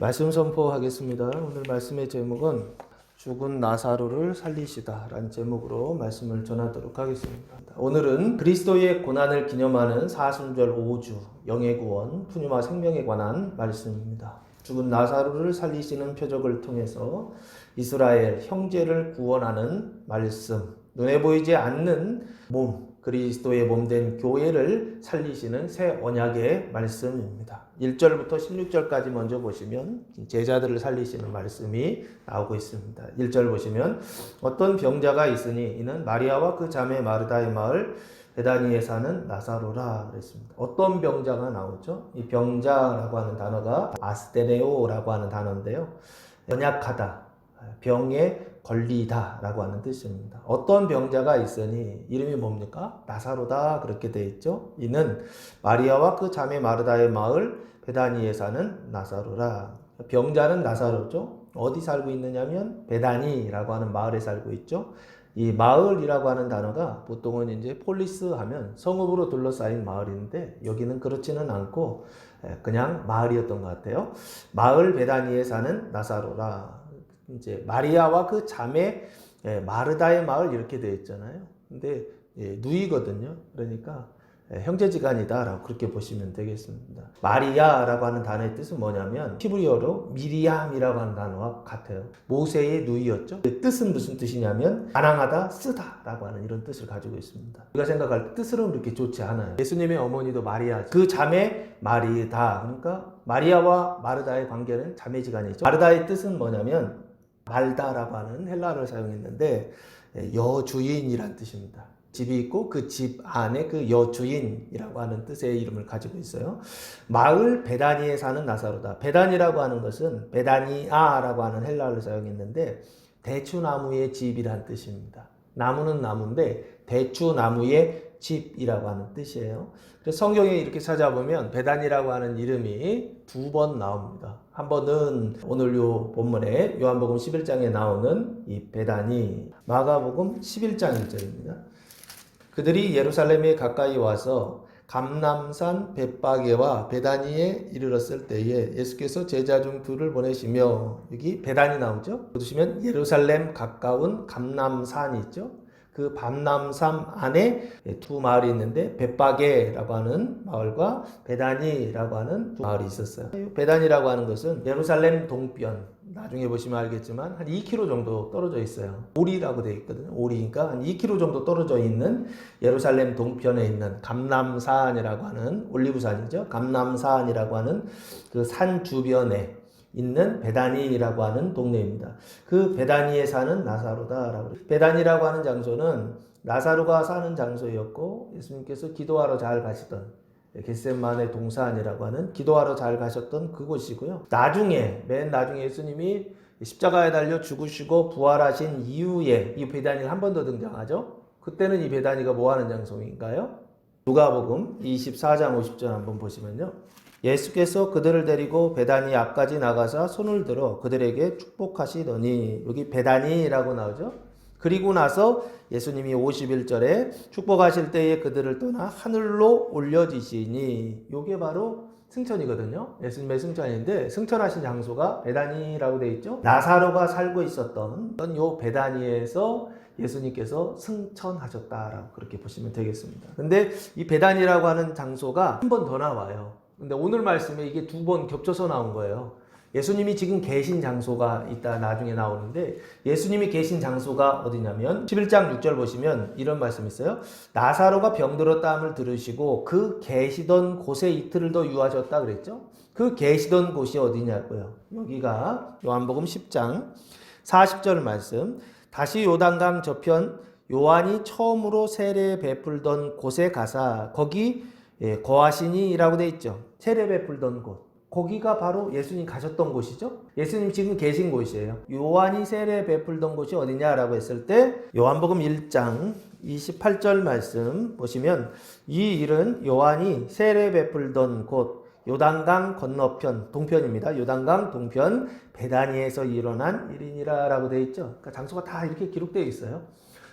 말씀 선포하겠습니다. 오늘 말씀의 제목은 죽은 나사로를 살리시다 라는 제목으로 말씀을 전하도록 하겠습니다. 오늘은 그리스도의 고난을 기념하는 사순절 5주 영의 구원 푸뉴마 생명에 관한 말씀입니다. 죽은 나사로를 살리시는 표적을 통해서 이스라엘 형제를 구원하는 말씀, 눈에 보이지 않는 몸, 그리스도의 몸된 교회를 살리시는 새 언약의 말씀입니다. 1절부터 16절까지 먼저 보시면 제자들을 살리시는 말씀이 나오고 있습니다. 1절 보시면 어떤 병자가 있으니 이는 마리아와 그 자매 마르다의 마을 베다니에 사는 나사로라 그랬습니다. 어떤 병자가 나오죠? 이 병자라고 하는 단어가 아스테네오라고 하는 단어인데요. 연약하다, 병에 걸리다 라고 하는 뜻입니다. 어떤 병자가 있으니 이름이 뭡니까? 나사로다 그렇게 되어 있죠. 이는 마리아와 그 자매 마르다의 마을 베다니에 사는 나사로라. 병자는 나사로죠. 어디 살고 있느냐면 베다니라고 하는 마을에 살고 있죠. 이 마을이라고 하는 단어가 보통은 이제 폴리스 하면 성읍으로 둘러싸인 마을인데 여기는 그렇지는 않고 그냥 마을이었던 것 같아요. 마을 베다니에 사는 나사로라. 이제 마리아와 그 자매 마르다의 마을 이렇게 되어 있잖아요. 근데 누이거든요. 그러니까 형제지간이다라고 그렇게 보시면 되겠습니다. 마리아라고 하는 단어의 뜻은 뭐냐면 히브리어로 미리암이라고 하는 단어와 같아요. 모세의 누이였죠. 그 뜻은 무슨 뜻이냐면 가난하다, 쓰다라고 하는 이런 뜻을 가지고 있습니다. 우리가 생각할 때 뜻으로는 그렇게 좋지 않아요. 예수님의 어머니도 마리아, 그 자매 마리다. 그러니까 마리아와 마르다의 관계는 자매지간이죠. 마르다의 뜻은 뭐냐면 말다라고 하는 헬라어를 사용했는데 여주인이란 뜻입니다. 집이 있고 그 집 안에 그 여주인이라고 하는 뜻의 이름을 가지고 있어요. 마을 베다니에 사는 나사로다. 베다니라고 하는 것은 베다니아라고 하는 헬라어를 사용했는데 대추나무의 집이란 뜻입니다. 나무는 나무인데 대추나무의 집이라고 하는 뜻이에요. 그래서 성경에 이렇게 찾아보면 베다니라고 하는 이름이 2번 나옵니다. 한 번은 오늘 요 본문에 요한복음 11장에 나오는 이 베다니, 마가복음 11장 1절입니다. 그들이 예루살렘에 가까이 와서 감람산 벳바게와 베다니에 이르렀을 때에 예수께서 제자 중 둘을 보내시며, 여기 베다니 나오죠? 보시면 예루살렘 가까운 감람산이 있죠? 그 감람산 안에 두 마을이 있는데 벳바게라고 하는 마을과 베다니라고 하는 두 마을이 있었어요. 베다니라고 하는 것은 예루살렘 동편, 나중에 보시면 알겠지만 한 2km 정도 떨어져 있어요. 오리라고 되어 있거든요. 오리니까 한 2km 정도 떨어져 있는 예루살렘 동편에 있는 감람산이라고 하는 올리브산이죠. 감람산이라고 하는 그 산 주변에 있는 베다니라고 하는 동네입니다. 그 베다니에 사는 나사로다라고. 베다니라고 하는 장소는 나사로가 사는 장소였고 예수님께서 기도하러 잘 가시던 겟세마네 동산이라고 하는 기도하러 잘 가셨던 그곳이고요. 나중에 맨 나중에 예수님이 십자가에 달려 죽으시고 부활하신 이후에 이 베다니가 한 번 더 등장하죠. 그때는 이 베다니가 뭐 하는 장소인가요? 누가복음 24장 50절 한번 보시면요. 예수께서 그들을 데리고 베다니 앞까지 나가사 손을 들어 그들에게 축복하시더니, 여기 베다니라고 나오죠. 그리고 나서 예수님이 51절에 축복하실 때에 그들을 떠나 하늘로 올려지시니, 이게 바로 승천이거든요. 예수님의 승천인데 승천하신 장소가 베다니라고 되어 있죠. 나사로가 살고 있었던 요 베다니에서 예수님께서 승천하셨다라고 그렇게 보시면 되겠습니다. 근데 이 베다니라고 하는 장소가 한 번 더 나와요. 근데 오늘 말씀에 이게 2번 겹쳐서 나온 거예요. 예수님이 지금 계신 장소가 이따 나중에 나오는데 예수님이 계신 장소가 어디냐면 11장 6절 보시면 이런 말씀이 있어요. 나사로가 병들었다함을 들으시고 그 계시던 곳에 이틀을 더 유하셨다 그랬죠. 그 계시던 곳이 어디냐고요. 여기가 요한복음 10장 40절 말씀. 다시 요단강 저편 요한이 처음으로 세례 베풀던 곳에 가사 거기 거하시니라고 돼 있죠. 세례 베풀던 곳. 거기가 바로 예수님 가셨던 곳이죠. 예수님 지금 계신 곳이에요. 요한이 세례 베풀던 곳이 어디냐라고 했을 때 요한복음 1장 28절 말씀 보시면 이 일은 요한이 세례 베풀던 곳 요단강 건너편 동편입니다. 요단강 동편 베다니에서 일어난 일이니라 라고 되어 있죠. 그러니까 장소가 다 이렇게 기록되어 있어요.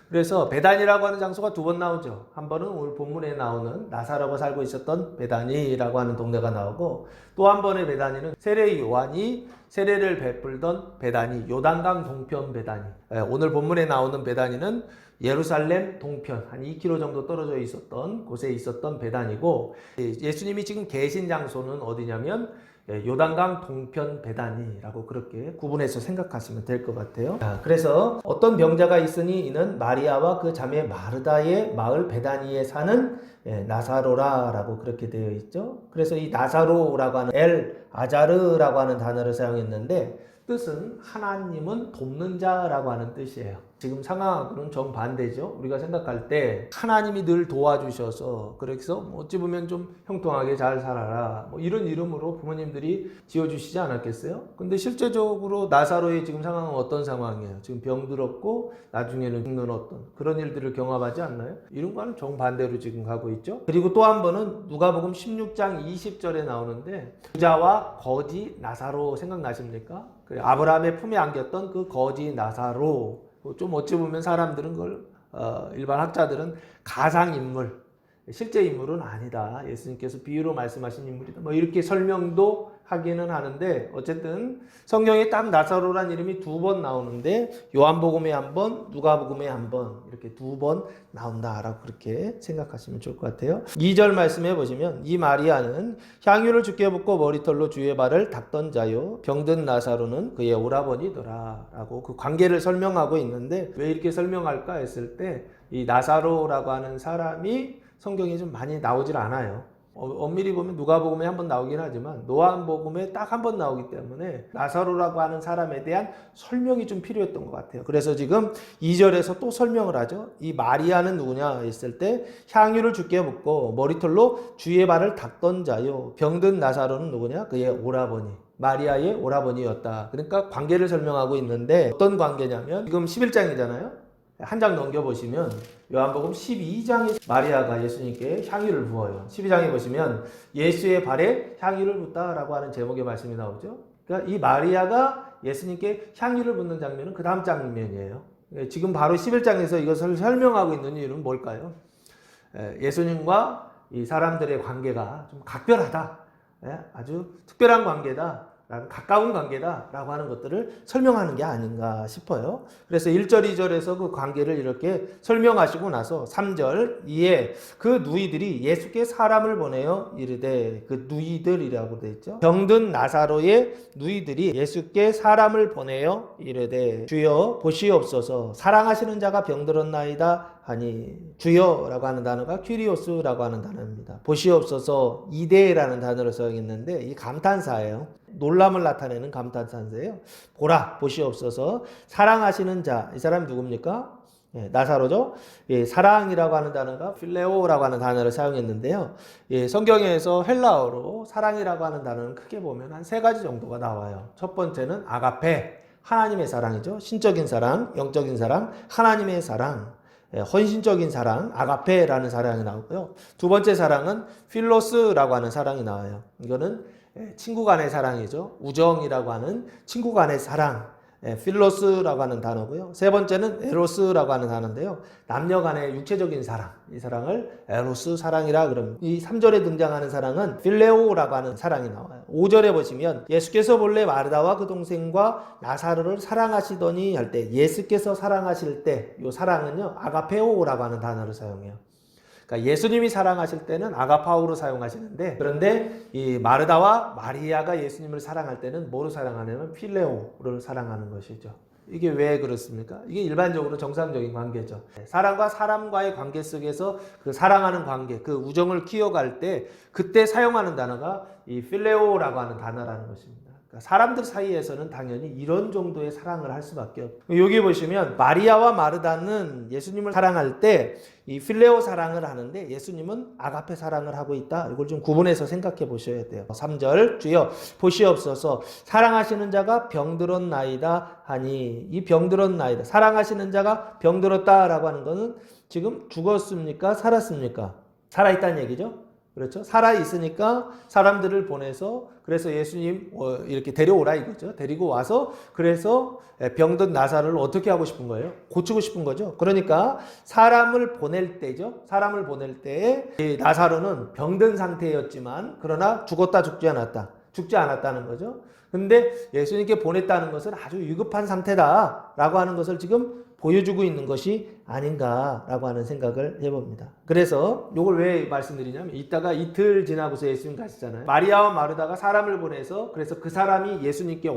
그래서 베단이라고 하는 장소가 두 번 나오죠. 한 번은 오늘 본문에 나오는 나사로가 살고 있었던 베다니라고 하는 동네가 나오고, 또 한 번의 베다니는 세례 요한이 세례를 베풀던 베다니, 요단강 동편 베다니. 오늘 본문에 나오는 베다니는 예루살렘 동편 한 2km 정도 떨어져 있었던 곳에 있었던 베다니고, 예수님이 지금 계신 장소는 어디냐면 요단강 동편 베다니라고 그렇게 구분해서 생각하시면 될 것 같아요. 그래서 어떤 병자가 있으니 이는 마리아와 그 자매 마르다의 마을 베다니에 사는 나사로라라고 그렇게 되어 있죠. 그래서 이 나사로라고 하는 엘 아자르라고 하는 단어를 사용했는데, 뜻은 하나님은 돕는 자라고 하는 뜻이에요. 지금 상황하고는 정반대죠. 우리가 생각할 때 하나님이 늘 도와주셔서, 그래서 어찌 보면 좀 형통하게 잘 살아라 이런 이름으로 부모님들이 지어주시지 않았겠어요? 근데 실제적으로 나사로의 지금 상황은 어떤 상황이에요? 지금 병들었고 나중에는 죽는 어떤 그런 일들을 경험하지 않나요? 이런 거는 정반대로 지금 가고 있죠. 그리고 또 한 번은 누가복음 16장 20절에 나오는데, 부자와 거지 나사로 생각나십니까? 아브라함의 품에 안겼던 그 거지 나사로, 좀 어찌 보면 사람들은 그걸 일반 학자들은 가상인물, 실제 인물은 아니다, 예수님께서 비유로 말씀하신 인물이다 이렇게 설명도 하기는 하는데, 어쨌든 성경에 딱 나사로란 이름이 두 번 나오는데 요한복음에 한 번, 누가복음에 한 번 이렇게 두 번 나온다라고 그렇게 생각하시면 좋을 것 같아요. 2절 말씀해 보시면, 이 마리아는 향유를 주께 붓고 머리털로 주의 발을 닦던 자요, 병든 나사로는 그의 오라버니더라 라고 그 관계를 설명하고 있는데, 왜 이렇게 설명할까 했을 때 이 나사로라고 하는 사람이 성경에 좀 많이 나오질 않아요. 엄밀히 보면 누가복음에 한 번 나오긴 하지만 요한복음에 딱 한 번 나오기 때문에 나사로라고 하는 사람에 대한 설명이 좀 필요했던 것 같아요. 그래서 지금 2절에서 또 설명을 하죠. 이 마리아는 누구냐 했을 때, 향유를 주께 붓고 머리털로 주의 발을 닦던 자요, 병든 나사로는 누구냐? 그의 오라버니, 마리아의 오라버니였다. 그러니까 관계를 설명하고 있는데, 어떤 관계냐면 지금 11장이잖아요. 한 장 넘겨보시면 요한복음 12장에 마리아가 예수님께 향유를 부어요. 12장에 보시면 예수의 발에 향유를 붓다라고 하는 제목의 말씀이 나오죠. 그러니까 이 마리아가 예수님께 향유를 붓는 장면은 그 다음 장면이에요. 지금 바로 11장에서 이것을 설명하고 있는 이유는 뭘까요? 예수님과 이 사람들의 관계가 좀 각별하다, 아주 특별한 관계다, 가까운 관계다라고 하는 것들을 설명하는 게 아닌가 싶어요. 그래서 1절, 2절에서 그 관계를 이렇게 설명하시고 나서 3절, 이에 그 누이들이 예수께 사람을 보내어 이르되, 그 누이들이라고 되어 있죠. 병든 나사로의 누이들이 예수께 사람을 보내어 이르되, 주여 보시옵소서, 사랑하시는 자가 병들었나이다 하니, 주여라고 하는 단어가 퀴리오스라고 하는 단어입니다. 보시옵소서, 이데라는 단어를 사용했는데 이 감탄사예요. 놀람을 나타내는 감탄사인데요. 보라, 보시옵소서, 사랑하시는 자, 이 사람이 누굽니까? 나사로죠. 사랑이라고 하는 단어가 필레오라고 하는 단어를 사용했는데요. 성경에서 헬라어로 사랑이라고 하는 단어는 크게 보면 한 세 가지 정도가 나와요. 첫 번째는 아가페, 하나님의 사랑이죠. 신적인 사랑, 영적인 사랑, 하나님의 사랑, 헌신적인 사랑, 아가페라는 사랑이 나오고요. 두 번째 사랑은 필로스라고 하는 사랑이 나와요. 이거는 친구 간의 사랑이죠. 우정이라고 하는 친구 간의 사랑, 필로스라고 하는 단어고요. 세 번째는 에로스라고 하는 단어인데요. 남녀 간의 육체적인 사랑, 이 사랑을 에로스 사랑이라 그럽니다. 이 3절에 등장하는 사랑은 필레오라고 하는 사랑이 나와요. 5절에 보시면 예수께서 본래 마르다와 그 동생과 나사로를 사랑하시더니 할 때, 예수께서 사랑하실 때 이 사랑은요 아가페오라고 하는 단어를 사용해요. 그러니까 예수님이 사랑하실 때는 아가파오로 사용하시는데, 그런데 이 마르다와 마리아가 예수님을 사랑할 때는 뭐로 사랑하냐면 필레오를 사랑하는 것이죠. 이게 왜 그렇습니까? 이게 일반적으로 정상적인 관계죠. 사람과 사람과의 관계 속에서 그 사랑하는 관계, 그 우정을 키워갈 때 그때 사용하는 단어가 이 필레오라고 하는 단어라는 것입니다. 그러니까 사람들 사이에서는 당연히 이런 정도의 사랑을 할 수밖에 없고, 여기 보시면 마리아와 마르다는 예수님을 사랑할 때 이 필레오 사랑을 하는데 예수님은 아가페 사랑을 하고 있다. 이걸 좀 구분해서 생각해 보셔야 돼요. 3절, 주여 보시옵소서, 사랑하시는 자가 병들었나이다 하니, 이 병들었나이다, 사랑하시는 자가 병들었다라고 하는 것은 지금 죽었습니까? 살았습니까? 살아있다는 얘기죠. 그렇죠? 살아 있으니까 사람들을 보내서 그래서 예수님 이렇게 데려오라 이거죠. 데리고 와서 그래서 병든 나사로를 어떻게 하고 싶은 거예요? 고치고 싶은 거죠. 그러니까 사람을 보낼 때죠. 사람을 보낼 때에 나사로는 병든 상태였지만 그러나 죽었다 죽지 않았다. 죽지 않았다는 거죠. 근데 예수님께 보냈다는 것은 아주 위급한 상태다라고 하는 것을 지금 보여주고 있는 것이 아닌가라고 하는 생각을 해봅니다. 그래서 이걸 왜 말씀드리냐면 이따가 이틀 지나고서 예수님 가시잖아요. 마리아와 마르다가 사람을 보내서 그래서 그 사람이 예수님께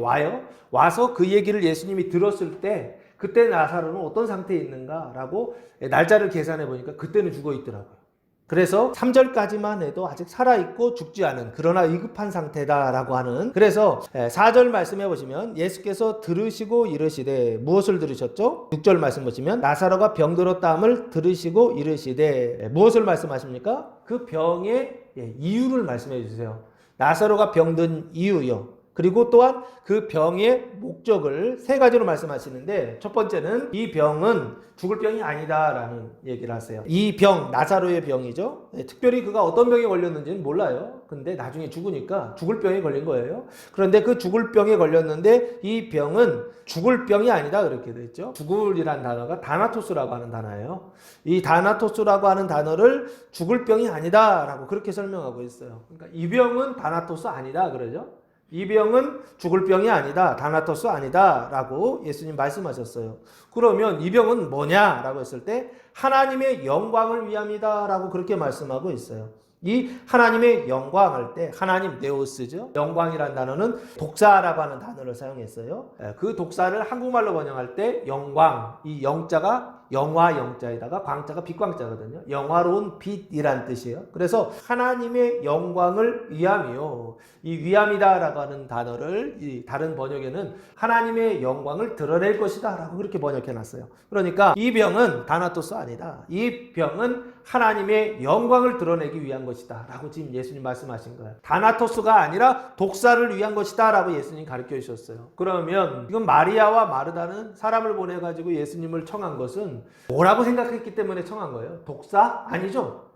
와서 그 얘기를 예수님이 들었을 때 그때 나사로는 어떤 상태에 있는가라고 날짜를 계산해 보니까 그때는 죽어 있더라고요. 그래서 3절까지만 해도 아직 살아있고 죽지 않은 그러나 위급한 상태다라고 하는 그래서 4절 말씀해 보시면 예수께서 들으시고 이르시되 무엇을 들으셨죠? 6절 말씀 보시면 나사로가 병들었다함을 들으시고 이르시되 무엇을 말씀하십니까? 그 병의 이유를 말씀해 주세요. 나사로가 병든 이유요. 그리고 또한 그 병의 목적을 세 가지로 말씀하시는데 첫 번째는 이 병은 죽을 병이 아니다라는 얘기를 하세요. 이 병, 나사로의 병이죠. 특별히 그가 어떤 병에 걸렸는지는 몰라요. 근데 나중에 죽으니까 죽을 병에 걸린 거예요. 그런데 그 죽을 병에 걸렸는데 이 병은 죽을 병이 아니다 그렇게 됐죠. 죽을이란 단어가 다나토스라고 하는 단어예요. 이 다나토스라고 하는 단어를 죽을 병이 아니다라고 그렇게 설명하고 있어요. 그러니까 이 병은 다나토스 아니다 그러죠. 이 병은 죽을 병이 아니다. 다나토스 아니다. 라고 예수님 말씀하셨어요. 그러면 이 병은 뭐냐? 라고 했을 때 하나님의 영광을 위함이다. 라고 그렇게 말씀하고 있어요. 이 하나님의 영광 할 때 하나님 네오스죠. 영광이라는 단어는 독사라고 하는 단어를 사용했어요. 그 독사를 한국말로 번역할 때 영광, 이 영자가 영화 영자에다가 광자가 빛광자거든요. 영화로운 빛이란 뜻이에요. 그래서 하나님의 영광을 위함이요. 이 위함이다라고 하는 단어를 이 다른 번역에는 하나님의 영광을 드러낼 것이다 라고 그렇게 번역해놨어요. 그러니까 이 병은 다나토스 아니다. 이 병은 하나님의 영광을 드러내기 위한 것이다 라고 지금 예수님 말씀하신 거예요. 다나토스가 아니라 독사를 위한 것이다 라고 예수님 가르쳐 주셨어요. 그러면 지금 마리아와 마르다는 사람을 보내가지고 예수님을 청한 것은 뭐라고 생각했기 때문에 청한 거예요? 독사? 아니죠.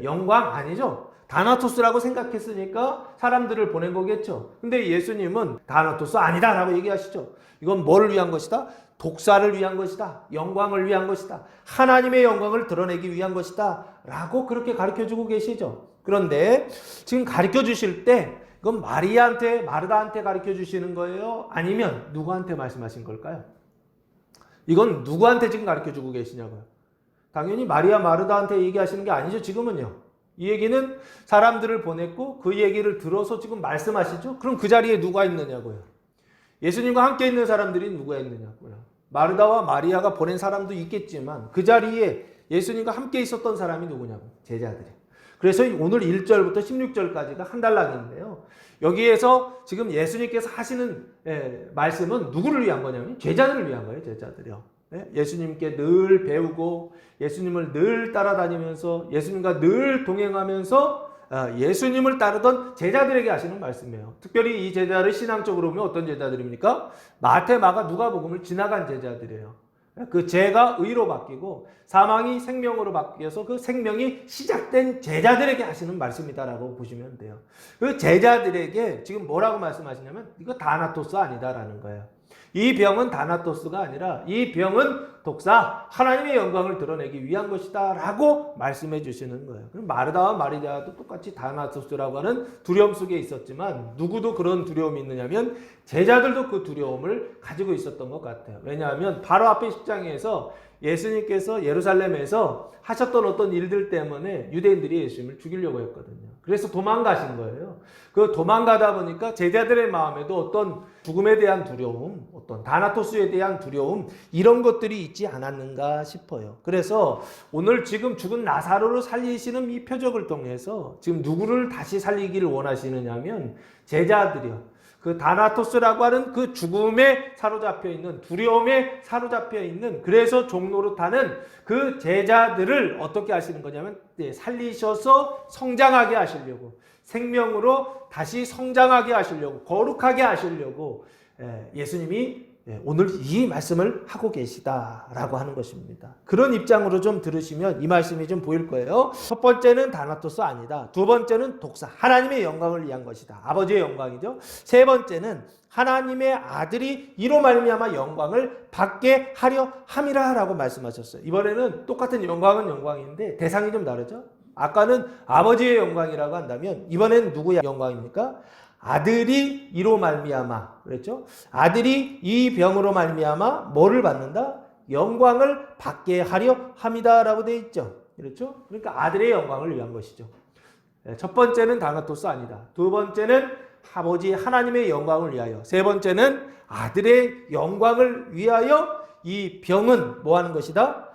영광? 아니죠. 다나토스라고 생각했으니까 사람들을 보낸 거겠죠. 근데 예수님은 다나토스 아니다 라고 얘기하시죠. 이건 뭐를 위한 것이다? 독사를 위한 것이다. 영광을 위한 것이다. 하나님의 영광을 드러내기 위한 것이다 라고 그렇게 가르쳐주고 계시죠. 그런데 지금 가르쳐 주실 때 이건 마리아한테 마르다한테 가르쳐 주시는 거예요? 아니면 누구한테 말씀하신 걸까요? 이건 누구한테 지금 가르쳐 주고 계시냐고요? 당연히 마리아 마르다한테 얘기하시는 게 아니죠. 지금은요. 이 얘기는 사람들을 보냈고 그 얘기를 들어서 지금 말씀하시죠. 그럼 그 자리에 누가 있느냐고요. 예수님과 함께 있는 사람들이 누가 있느냐고요. 마르다와 마리아가 보낸 사람도 있겠지만 그 자리에 예수님과 함께 있었던 사람이 누구냐고. 제자들이. 그래서 오늘 1절부터 16절까지가 한 달락인데요. 여기에서 지금 예수님께서 하시는 말씀은 누구를 위한 거냐면 제자들을 위한 거예요. 제자들이요. 예수님께 늘 배우고 예수님을 늘 따라다니면서 예수님과 늘 동행하면서 예수님을 따르던 제자들에게 하시는 말씀이에요. 특별히 이 제자를 신앙적으로 보면 어떤 제자들입니까? 마태, 마가, 누가복음을 지나간 제자들이에요. 그 죄가 의로 바뀌고 사망이 생명으로 바뀌어서 그 생명이 시작된 제자들에게 하시는 말씀이다라고 보시면 돼요. 그 제자들에게 지금 뭐라고 말씀하시냐면 이거 다나토스 아니다라는 거예요. 이 병은 다나토스가 아니라 이 병은 독사, 하나님의 영광을 드러내기 위한 것이다 라고 말씀해 주시는 거예요. 그럼 마르다와 마리아도 똑같이 다나토스라고 하는 두려움 속에 있었지만 누구도 그런 두려움이 있느냐면 제자들도 그 두려움을 가지고 있었던 것 같아요. 왜냐하면 바로 앞에 10장에서 예수님께서 예루살렘에서 하셨던 어떤 일들 때문에 유대인들이 예수님을 죽이려고 했거든요. 그래서 도망가신 거예요. 그 도망가다 보니까 제자들의 마음에도 어떤 죽음에 대한 두려움, 어떤 다나토스에 대한 두려움 이런 것들이 있지 않았는가 싶어요. 그래서 오늘 지금 죽은 나사로를 살리시는 이 표적을 통해서 지금 누구를 다시 살리기를 원하시느냐면 제자들이요. 그 다나토스라고 하는 그 죽음에 사로잡혀 있는 두려움에 사로잡혀 있는 그래서 종노릇하는 그 제자들을 어떻게 하시는 거냐면 살리셔서 성장하게 하시려고 생명으로 다시 성장하게 하시려고 거룩하게 하시려고 예수님이 오늘 이 말씀을 하고 계시다라고 하는 것입니다. 그런 입장으로 좀 들으시면 이 말씀이 좀 보일 거예요. 첫 번째는 다나토스 아니다. 두 번째는 독사, 하나님의 영광을 위한 것이다. 아버지의 영광이죠. 세 번째는 하나님의 아들이 이로 말미암아 영광을 받게 하려 함이라라고 말씀하셨어요. 이번에는 똑같은 영광은 영광인데 대상이 좀 다르죠. 아까는 아버지의 영광이라고 한다면 이번엔 누구의 영광입니까? 아들이 이로 말미암아, 그랬죠? 아들이 이 병으로 말미암아 뭐를 받는다? 영광을 받게 하려 함이다라고 되어 있죠. 그렇죠? 그러니까 아들의 영광을 위한 것이죠. 첫 번째는 다나토스 아니다. 두 번째는 아버지 하나님의 영광을 위하여. 세 번째는 아들의 영광을 위하여 이 병은 뭐 하는 것이다?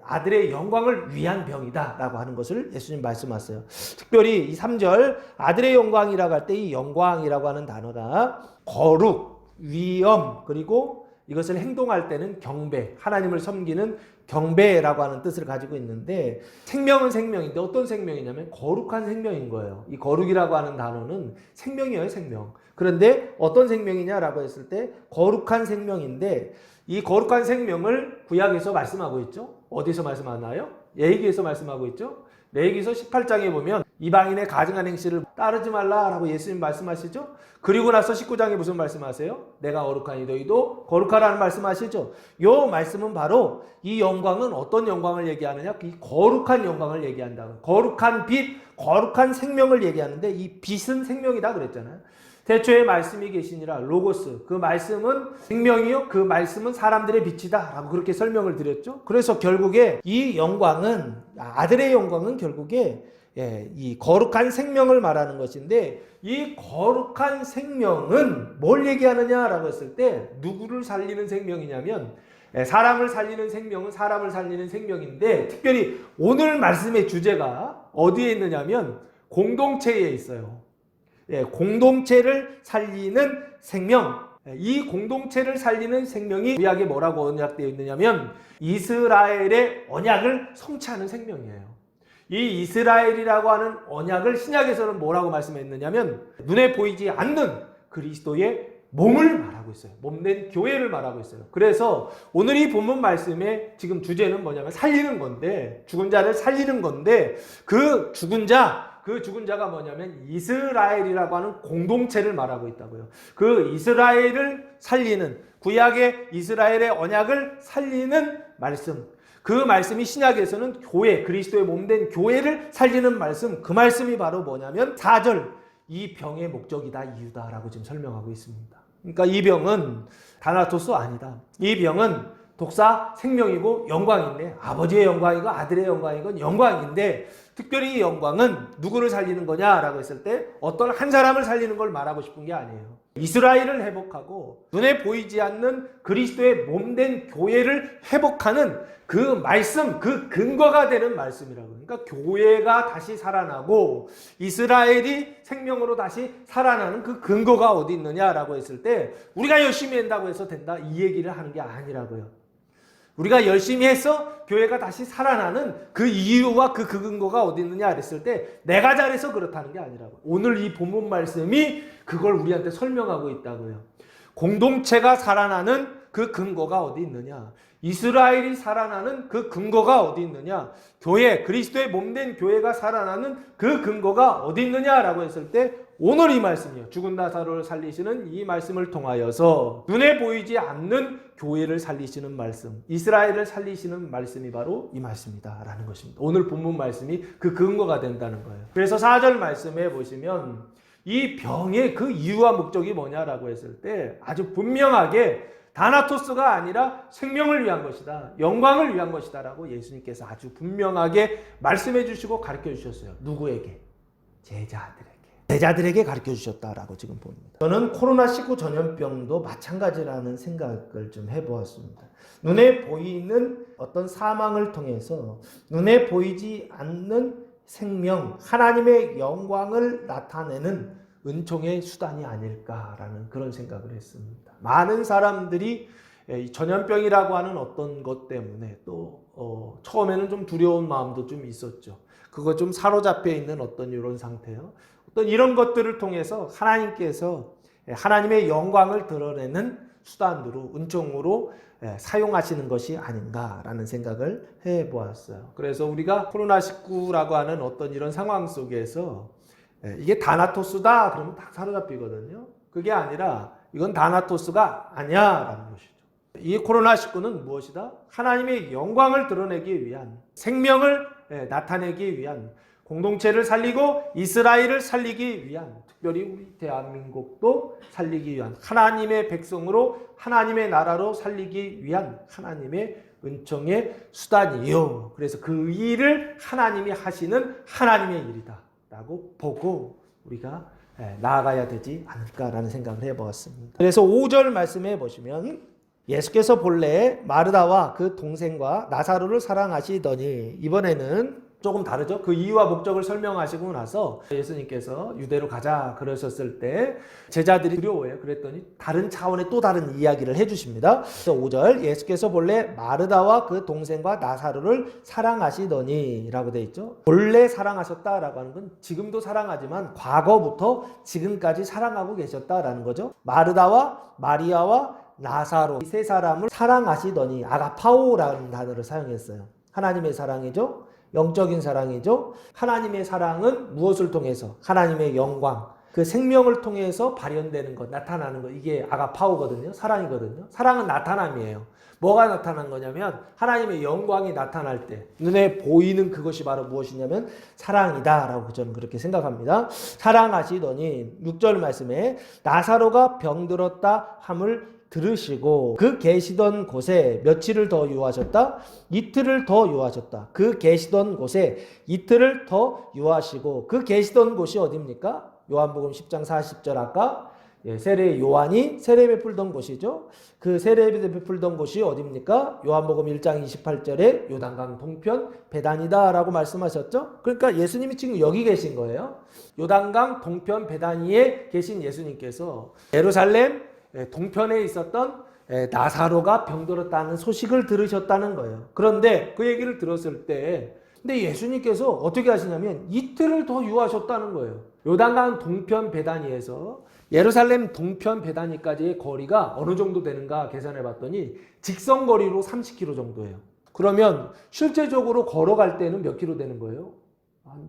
아들의 영광을 위한 병이다 라고 하는 것을 예수님 말씀하세요. 특별히 이 3절 아들의 영광이라고 할 때 이 영광이라고 하는 단어가 거룩, 위엄, 그리고 이것을 행동할 때는 경배, 하나님을 섬기는 경배라고 하는 뜻을 가지고 있는데, 생명은 생명인데 어떤 생명이냐면 거룩한 생명인 거예요. 이 거룩이라고 하는 단어는 생명이에요, 생명. 그런데 어떤 생명이냐라고 했을 때 거룩한 생명인데, 이 거룩한 생명을 구약에서 말씀하고 있죠. 어디서 말씀하나요? 레위기에서 말씀하고 있죠. 레위기서 18장에 보면 이방인의 가증한 행실을 따르지 말라라고 예수님 말씀하시죠. 그리고 나서 19장에 무슨 말씀하세요? 내가 거룩하니 너희도 거룩하라는 말씀하시죠. 이 말씀은 바로 이 영광은 어떤 영광을 얘기하느냐? 이 거룩한 영광을 얘기한다. 거룩한 빛, 거룩한 생명을 얘기하는데 이 빛은 생명이다 그랬잖아요. 태초에 말씀이 계시니라, 로고스, 그 말씀은 생명이요 그 말씀은 사람들의 빛이다 라고 그렇게 설명을 드렸죠. 그래서 결국에 이 영광은, 아들의 영광은 결국에 이 거룩한 생명을 말하는 것인데, 이 거룩한 생명은 뭘 얘기하느냐라고 했을 때 누구를 살리는 생명이냐면, 사람을 살리는 생명은 사람을 살리는 생명인데, 특별히 오늘 말씀의 주제가 어디에 있느냐면 공동체에 있어요. 공동체를 살리는 생명. 이 공동체를 살리는 생명이 구약에 뭐라고 언약되어 있느냐면 이스라엘의 언약을 성취하는 생명이에요. 이 이스라엘이라고 하는 언약을 신약에서는 뭐라고 말씀했느냐면 눈에 보이지 않는 그리스도의 몸을 말하고 있어요. 몸된 교회를 말하고 있어요. 그래서 오늘 이 본문 말씀의 지금 주제는 뭐냐면 살리는 건데, 죽은 자를 살리는 건데, 그 죽은 자가 뭐냐면 이스라엘이라고 하는 공동체를 말하고 있다고요. 그 이스라엘을 살리는, 구약의 이스라엘의 언약을 살리는 말씀, 그 말씀이 신약에서는 교회, 그리스도의 몸된 교회를 살리는 말씀, 그 말씀이 바로 뭐냐면 4절, 이 병의 목적이다, 이유다라고 지금 설명하고 있습니다. 그러니까 이 병은 다나토스 아니다. 이 병은 독사 생명이고 영광인데, 아버지의 영광이고 아들의 영광이고 영광인데, 특별히 이 영광은 누구를 살리는 거냐라고 했을 때 어떤 한 사람을 살리는 걸 말하고 싶은 게 아니에요. 이스라엘을 회복하고 눈에 보이지 않는 그리스도의 몸된 교회를 회복하는 그 말씀, 그 근거가 되는 말씀이라고. 그러니까 교회가 다시 살아나고 이스라엘이 생명으로 다시 살아나는 그 근거가 어디 있느냐라고 했을 때 우리가 열심히 한다고 해서 된다, 이 얘기를 하는 게 아니라고요. 우리가 열심히 해서 교회가 다시 살아나는 그 이유와 그 근거가 어디 있느냐 그랬을 때 내가 잘해서 그렇다는 게 아니라고. 오늘 이 본문 말씀이 그걸 우리한테 설명하고 있다고요. 공동체가 살아나는 그 근거가 어디 있느냐, 이스라엘이 살아나는 그 근거가 어디 있느냐, 교회, 그리스도의 몸된 교회가 살아나는 그 근거가 어디 있느냐라고 했을 때 오늘 이 말씀이요, 죽은 나사로를 살리시는 이 말씀을 통하여서 눈에 보이지 않는 교회를 살리시는 말씀, 이스라엘을 살리시는 말씀이 바로 이 말씀이다 라는 것입니다. 오늘 본문 말씀이 그 근거가 된다는 거예요. 그래서 4절 말씀에 보시면 이 병의 그 이유와 목적이 뭐냐라고 했을 때 아주 분명하게 다나토스가 아니라 생명을 위한 것이다, 영광을 위한 것이다 라고 예수님께서 아주 분명하게 말씀해 주시고 가르쳐 주셨어요. 누구에게? 제자들에게 가르쳐 주셨다라고 지금 봅니다. 저는 코로나19 전염병도 마찬가지라는 생각을 좀 해보았습니다. 눈에 보이는 어떤 사망을 통해서 눈에 보이지 않는 생명, 하나님의 영광을 나타내는 은총의 수단이 아닐까라는 그런 생각을 했습니다. 많은 사람들이 전염병이라고 하는 어떤 것 때문에 또 처음에는 좀 두려운 마음도 좀 있었죠. 그거 좀 사로잡혀 있는 어떤 이런 상태요. 어떤 이런 것들을 통해서 하나님께서 하나님의 영광을 드러내는 수단으로 은총으로 사용하시는 것이 아닌가라는 생각을 해보았어요. 그래서 우리가 코로나19라고 하는 어떤 이런 상황 속에서 이게 다나토스다 그러면 딱 사로잡히거든요. 그게 아니라 이건 다나토스가 아니야라는 것이죠. 이 코로나19는 무엇이다? 하나님의 영광을 드러내기 위한, 생명을 나타내기 위한, 공동체를 살리고 이스라엘을 살리기 위한, 특별히 우리 대한민국도 살리기 위한, 하나님의 백성으로 하나님의 나라로 살리기 위한 하나님의 은총의 수단이요. 그래서 그 일을 하나님이 하시는 하나님의 일이다 라고 보고 우리가 나아가야 되지 않을까라는 생각을 해보았습니다. 그래서 5절 말씀해 보시면 예수께서 본래 마르다와 그 동생과 나사로를 사랑하시더니, 이번에는 조금 다르죠. 그 이유와 목적을 설명하시고 나서 예수님께서 유대로 가자 그러셨을 때 제자들이 두려워해요. 그랬더니 다른 차원의 또 다른 이야기를 해주십니다. 5절 예수께서 본래 마르다와 그 동생과 나사로를 사랑하시더니 라고 되어 있죠. 본래 사랑하셨다라고 하는 건 지금도 사랑하지만 과거부터 지금까지 사랑하고 계셨다라는 거죠. 마르다와 마리아와 나사로 이 세 사람을 사랑하시더니, 아가파오라는 단어를 사용했어요. 하나님의 사랑이죠. 영적인 사랑이죠. 하나님의 사랑은 무엇을 통해서? 하나님의 영광, 그 생명을 통해서 발현되는 것, 나타나는 것, 이게 아가파오거든요. 사랑이거든요. 사랑은 나타남이에요. 뭐가 나타난 거냐면 하나님의 영광이 나타날 때 눈에 보이는 그것이 바로 무엇이냐면 사랑이다 라고 저는 그렇게 생각합니다. 사랑하시더니 6절 말씀에 나사로가 병들었다 함을 들으시고 그 계시던 곳에 며칠을 더 유하셨다? 이틀을 더 유하셨다. 그 계시던 곳에 이틀을 더 유하시고, 그 계시던 곳이 어디입니까? 요한복음 10장 40절 아까 세례 요한이 세례 베풀던 곳이죠. 그 세례 베풀던 곳이 어디입니까? 요한복음 1장 28절에 요단강 동편 베다니다 라고 말씀하셨죠. 그러니까 예수님이 지금 여기 계신 거예요. 요단강 동편 베다니에 계신 예수님께서 예루살렘 동편에 있었던 나사로가 병들었다는 소식을 들으셨다는 거예요. 그런데 그 얘기를 들었을 때 근데 예수님께서 어떻게 하시냐면 이틀을 더 유하셨다는 거예요. 요단강 동편 베다니에서 예루살렘 동편 베다니까지의 거리가 어느 정도 되는가 계산해 봤더니 직선거리로 30km 정도예요. 그러면 실제적으로 걸어갈 때는 몇 킬로 되는 거예요?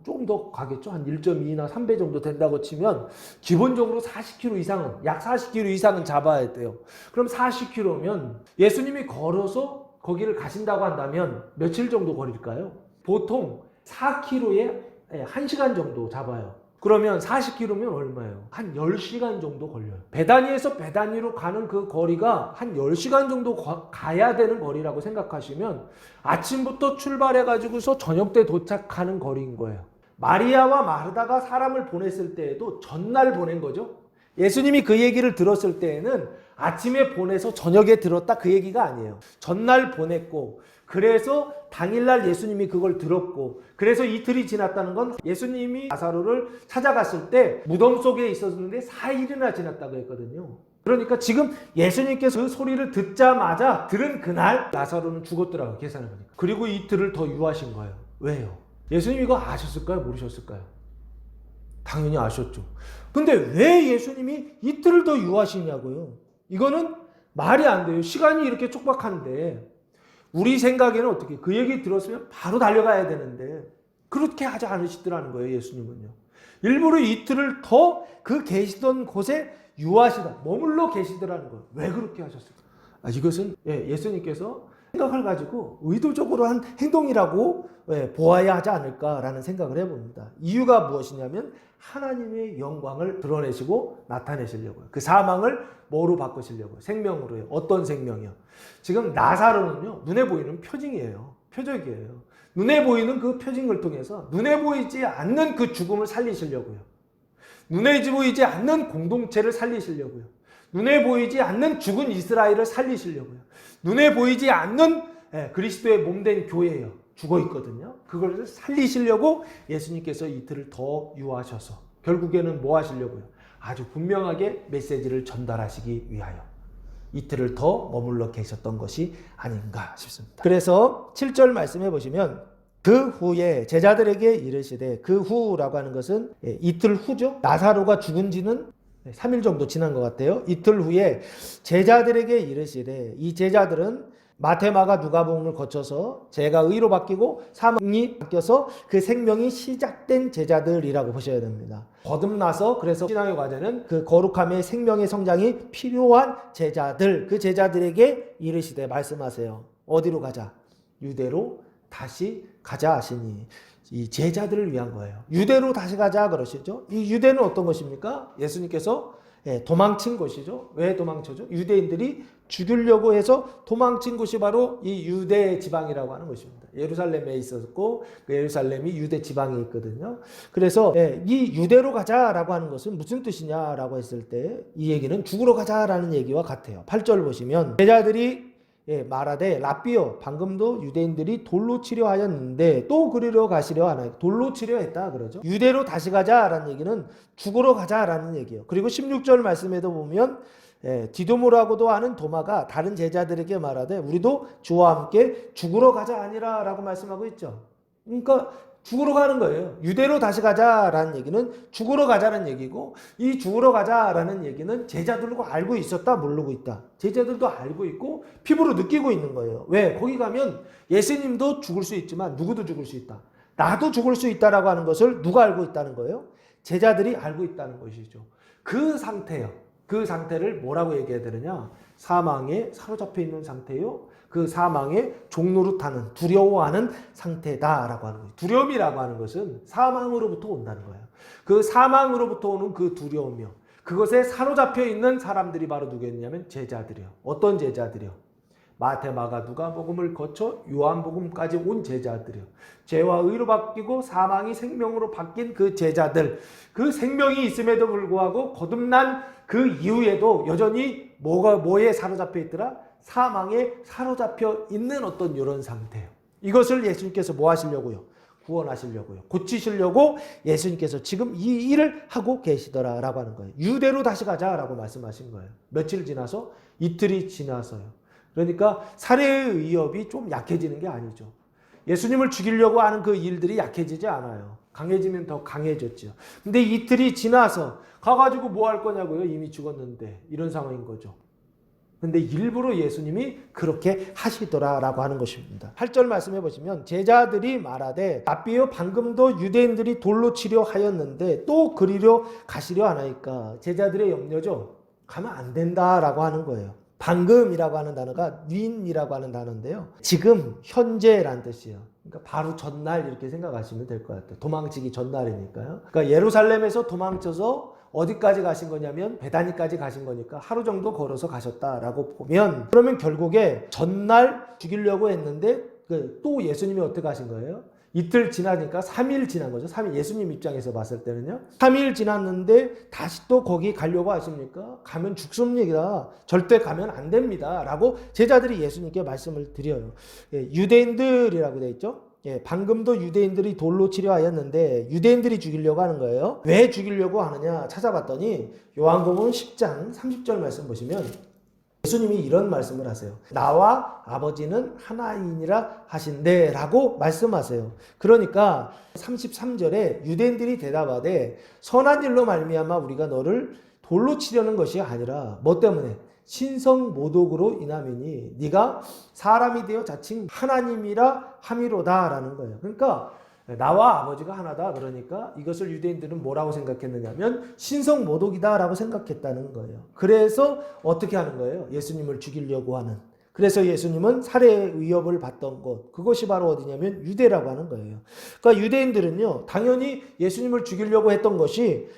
조금 더 가겠죠. 한 1.2나 3배 정도 된다고 치면 기본적으로 40km 이상은, 약 40km 이상은 잡아야 돼요. 그럼 40km면 예수님이 걸어서 거기를 가신다고 한다면 며칠 정도 걸릴까요? 보통 4km에 1시간 정도 잡아요. 그러면 40km면 얼마예요? 한 10시간 정도 걸려요. 베다니에서 베다니로 가는 그 거리가 한 10시간 정도 가야 되는 거리라고 생각하시면 아침부터 출발해가지고서 저녁 때 도착하는 거리인 거예요. 마리아와 마르다가 사람을 보냈을 때에도 전날 보낸 거죠. 예수님이 그 얘기를 들었을 때에는 아침에 보내서 저녁에 들었다 그 얘기가 아니에요. 전날 보냈고, 그래서 당일날 예수님이 그걸 들었고, 그래서 이틀이 지났다는 건 예수님이 나사로를 찾아갔을 때 무덤 속에 있었는데 4일이나 지났다고 했거든요. 그러니까 지금 예수님께서 그 소리를 듣자마자 들은 그날 나사로는 죽었더라고요. 계산해 보니까. 그리고 이틀을 더 유하신 거예요. 왜요? 예수님이 이거 아셨을까요? 모르셨을까요? 당연히 아셨죠. 근데 왜 예수님이 이틀을 더 유하시냐고요? 이거는 말이 안 돼요. 시간이 이렇게 촉박한데 우리 생각에는 어떻게, 그 얘기 들었으면 바로 달려가야 되는데 그렇게 하지 않으시더라는 거예요. 예수님은요. 일부러 이틀을 더 그 계시던 곳에 유하시다, 머물러 계시더라는 거예요. 왜 그렇게 하셨을까? 이것은 예수님께서 생각을 가지고 의도적으로 한 행동이라고 보아야 하지 않을까라는 생각을 해봅니다. 이유가 무엇이냐면 하나님의 영광을 드러내시고 나타내시려고요. 그 사망을 뭐로 바꾸시려고요? 생명으로요. 어떤 생명이요? 지금 나사로는요, 눈에 보이는 표징이에요. 표적이에요. 눈에 보이는 그 표징을 통해서 눈에 보이지 않는 그 죽음을 살리시려고요. 눈에 보이지 않는 공동체를 살리시려고요. 눈에 보이지 않는 죽은 이스라엘을 살리시려고요. 눈에 보이지 않는 그리스도의 몸된 교회예요. 죽어 있거든요. 그걸 살리시려고 예수님께서 이틀을 더 유하셔서 결국에는 뭐 하시려고요? 아주 분명하게 메시지를 전달하시기 위하여 이틀을 더 머물러 계셨던 것이 아닌가 싶습니다. 그래서 7절 말씀해 보시면 그 후에 제자들에게 이르시되, 그 후라고 하는 것은 이틀 후죠. 나사로가 죽은 지는 3일 정도 지난 것 같아요. 이틀 후에 제자들에게 이르시되 이 제자들은 마태, 마가, 누가복음을 거쳐서 죄가 의로 바뀌고 사망이 바뀌어서 그 생명이 시작된 제자들이라고 보셔야 됩니다. 거듭나서 그래서 신앙의 과제는 그 거룩함의 생명의 성장이 필요한 제자들, 그 제자들에게 이르시되 말씀하세요. 어디로 가자? 유대로 다시 가자 하시니 이 제자들을 위한 거예요. 유대로 다시 가자 그러시죠. 이 유대는 어떤 것입니까? 예수님께서 도망친 곳이죠. 왜 도망쳤죠? 유대인들이 죽이려고 해서 도망친 곳이 바로 이 유대 지방이라고 하는 것입니다. 예루살렘에 있었고 그 예루살렘이 유대 지방에 있거든요. 그래서 이 유대로 가자라고 하는 것은 무슨 뜻이냐라고 했을 때 이 얘기는 죽으러 가자라는 얘기와 같아요. 8절 보시면 제자들이 말하되 랍비여 방금도 유대인들이 돌로 치려 하였는데 또 그리러 가시려 하나요? 돌로 치려 했다 그러죠. 유대로 다시 가자라는 얘기는 죽으러 가자라는 얘기예요. 그리고 16절 말씀에도 보면 디도모라고도 하는 도마가 다른 제자들에게 말하되 우리도 주와 함께 죽으러 가자 아니라 라고 말씀하고 있죠. 그러니까 죽으러 가는 거예요. 유대로 다시 가자라는 얘기는 죽으러 가자는 얘기고 이 죽으러 가자라는 얘기는 제자들도 알고 있었다 모르고 있다. 제자들도 알고 있고 피부로 느끼고 있는 거예요. 왜? 거기 가면 예수님도 죽을 수 있지만 누구도 죽을 수 있다. 나도 죽을 수 있다라고 하는 것을 누가 알고 있다는 거예요? 제자들이 알고 있다는 것이죠. 그 상태요. 그 상태를 뭐라고 얘기해야 되느냐? 사망에 사로잡혀 있는 상태요. 그 사망의 종노릇하는 두려워하는 상태다라고 하는 거예요. 두려움이라고 하는 것은 사망으로부터 온다는 거예요. 그 사망으로부터 오는 그 두려움이요. 그것에 사로잡혀 있는 사람들이 바로 누구였냐면 제자들이요. 어떤 제자들이요? 마태, 마가, 누가복음을 거쳐 요한복음까지 온 제자들이요. 죄와 의로 바뀌고 사망이 생명으로 바뀐 그 제자들. 그 생명이 있음에도 불구하고 거듭난 그 이후에도 여전히 뭐에 사로잡혀 있더라? 사망에 사로잡혀 있는 어떤 이런 상태예요. 이것을 예수님께서 뭐 하시려고요? 구원하시려고요. 고치시려고 예수님께서 지금 이 일을 하고 계시더라라고 하는 거예요. 유대로 다시 가자라고 말씀하신 거예요. 며칠 지나서? 이틀이 지나서요. 그러니까 살해의 위협이 좀 약해지는 게 아니죠. 예수님을 죽이려고 하는 그 일들이 약해지지 않아요. 강해지면 더 강해졌죠. 근데 이틀이 지나서 가가지고 뭐 할 거냐고요? 이미 죽었는데. 이런 상황인 거죠. 근데 일부러 예수님이 그렇게 하시더라라고 하는 것입니다. 8절 말씀해 보시면 제자들이 말하되 랍비여 방금도 유대인들이 돌로 치려 하였는데 또 그리려 가시려 하나이까. 제자들의 염려죠. 가면 안 된다라고 하는 거예요. 방금이라고 하는 단어가 윈이라고 하는 단어인데요. 지금, 현재라는 뜻이에요. 그러니까 바로 전날 이렇게 생각하시면 될 것 같아요. 도망치기 전날이니까요. 그러니까 예루살렘에서 도망쳐서 어디까지 가신 거냐면 베다니까지 가신 거니까 하루 정도 걸어서 가셨다라고 보면 그러면 결국에 전날 죽이려고 했는데 또 예수님이 어떻게 하신 거예요? 이틀 지나니까 3일 지난 거죠. 3일 예수님 입장에서 봤을 때는요. 3일 지났는데 다시 또 거기 가려고 하십니까? 가면 죽습니다. 절대 가면 안 됩니다. 라고 제자들이 예수님께 말씀을 드려요. 유대인들이라고 되어 있죠. 방금도 유대인들이 돌로 치려 하였는데 유대인들이 죽이려고 하는 거예요. 왜 죽이려고 하느냐 찾아봤더니 요한복음 10장 30절 말씀 보시면 예수님이 이런 말씀을 하세요. 나와 아버지는 하나이니라 하신대 라고 말씀하세요. 그러니까 33절에 유대인들이 대답하되 선한 일로 말미암아 우리가 너를 돌로 치려는 것이 아니라 뭐 때문에? 신성모독으로 인함이니 네가 사람이 되어 자칭 하나님이라 함이로다 라는 거예요. 그러니까 나와 아버지가 하나다. 그러니까 이것을 유대인들은 뭐라고 생각했느냐면 신성모독이다 라고 생각했다는 거예요. 그래서 어떻게 하는 거예요? 예수님을 죽이려고 하는. 그래서 예수님은 살해의 위협을 받던 곳, 그것이 바로 어디냐면 유대라고 하는 거예요. 그러니까 유대인들은요 당연히 예수님을 죽이려고 했던 것이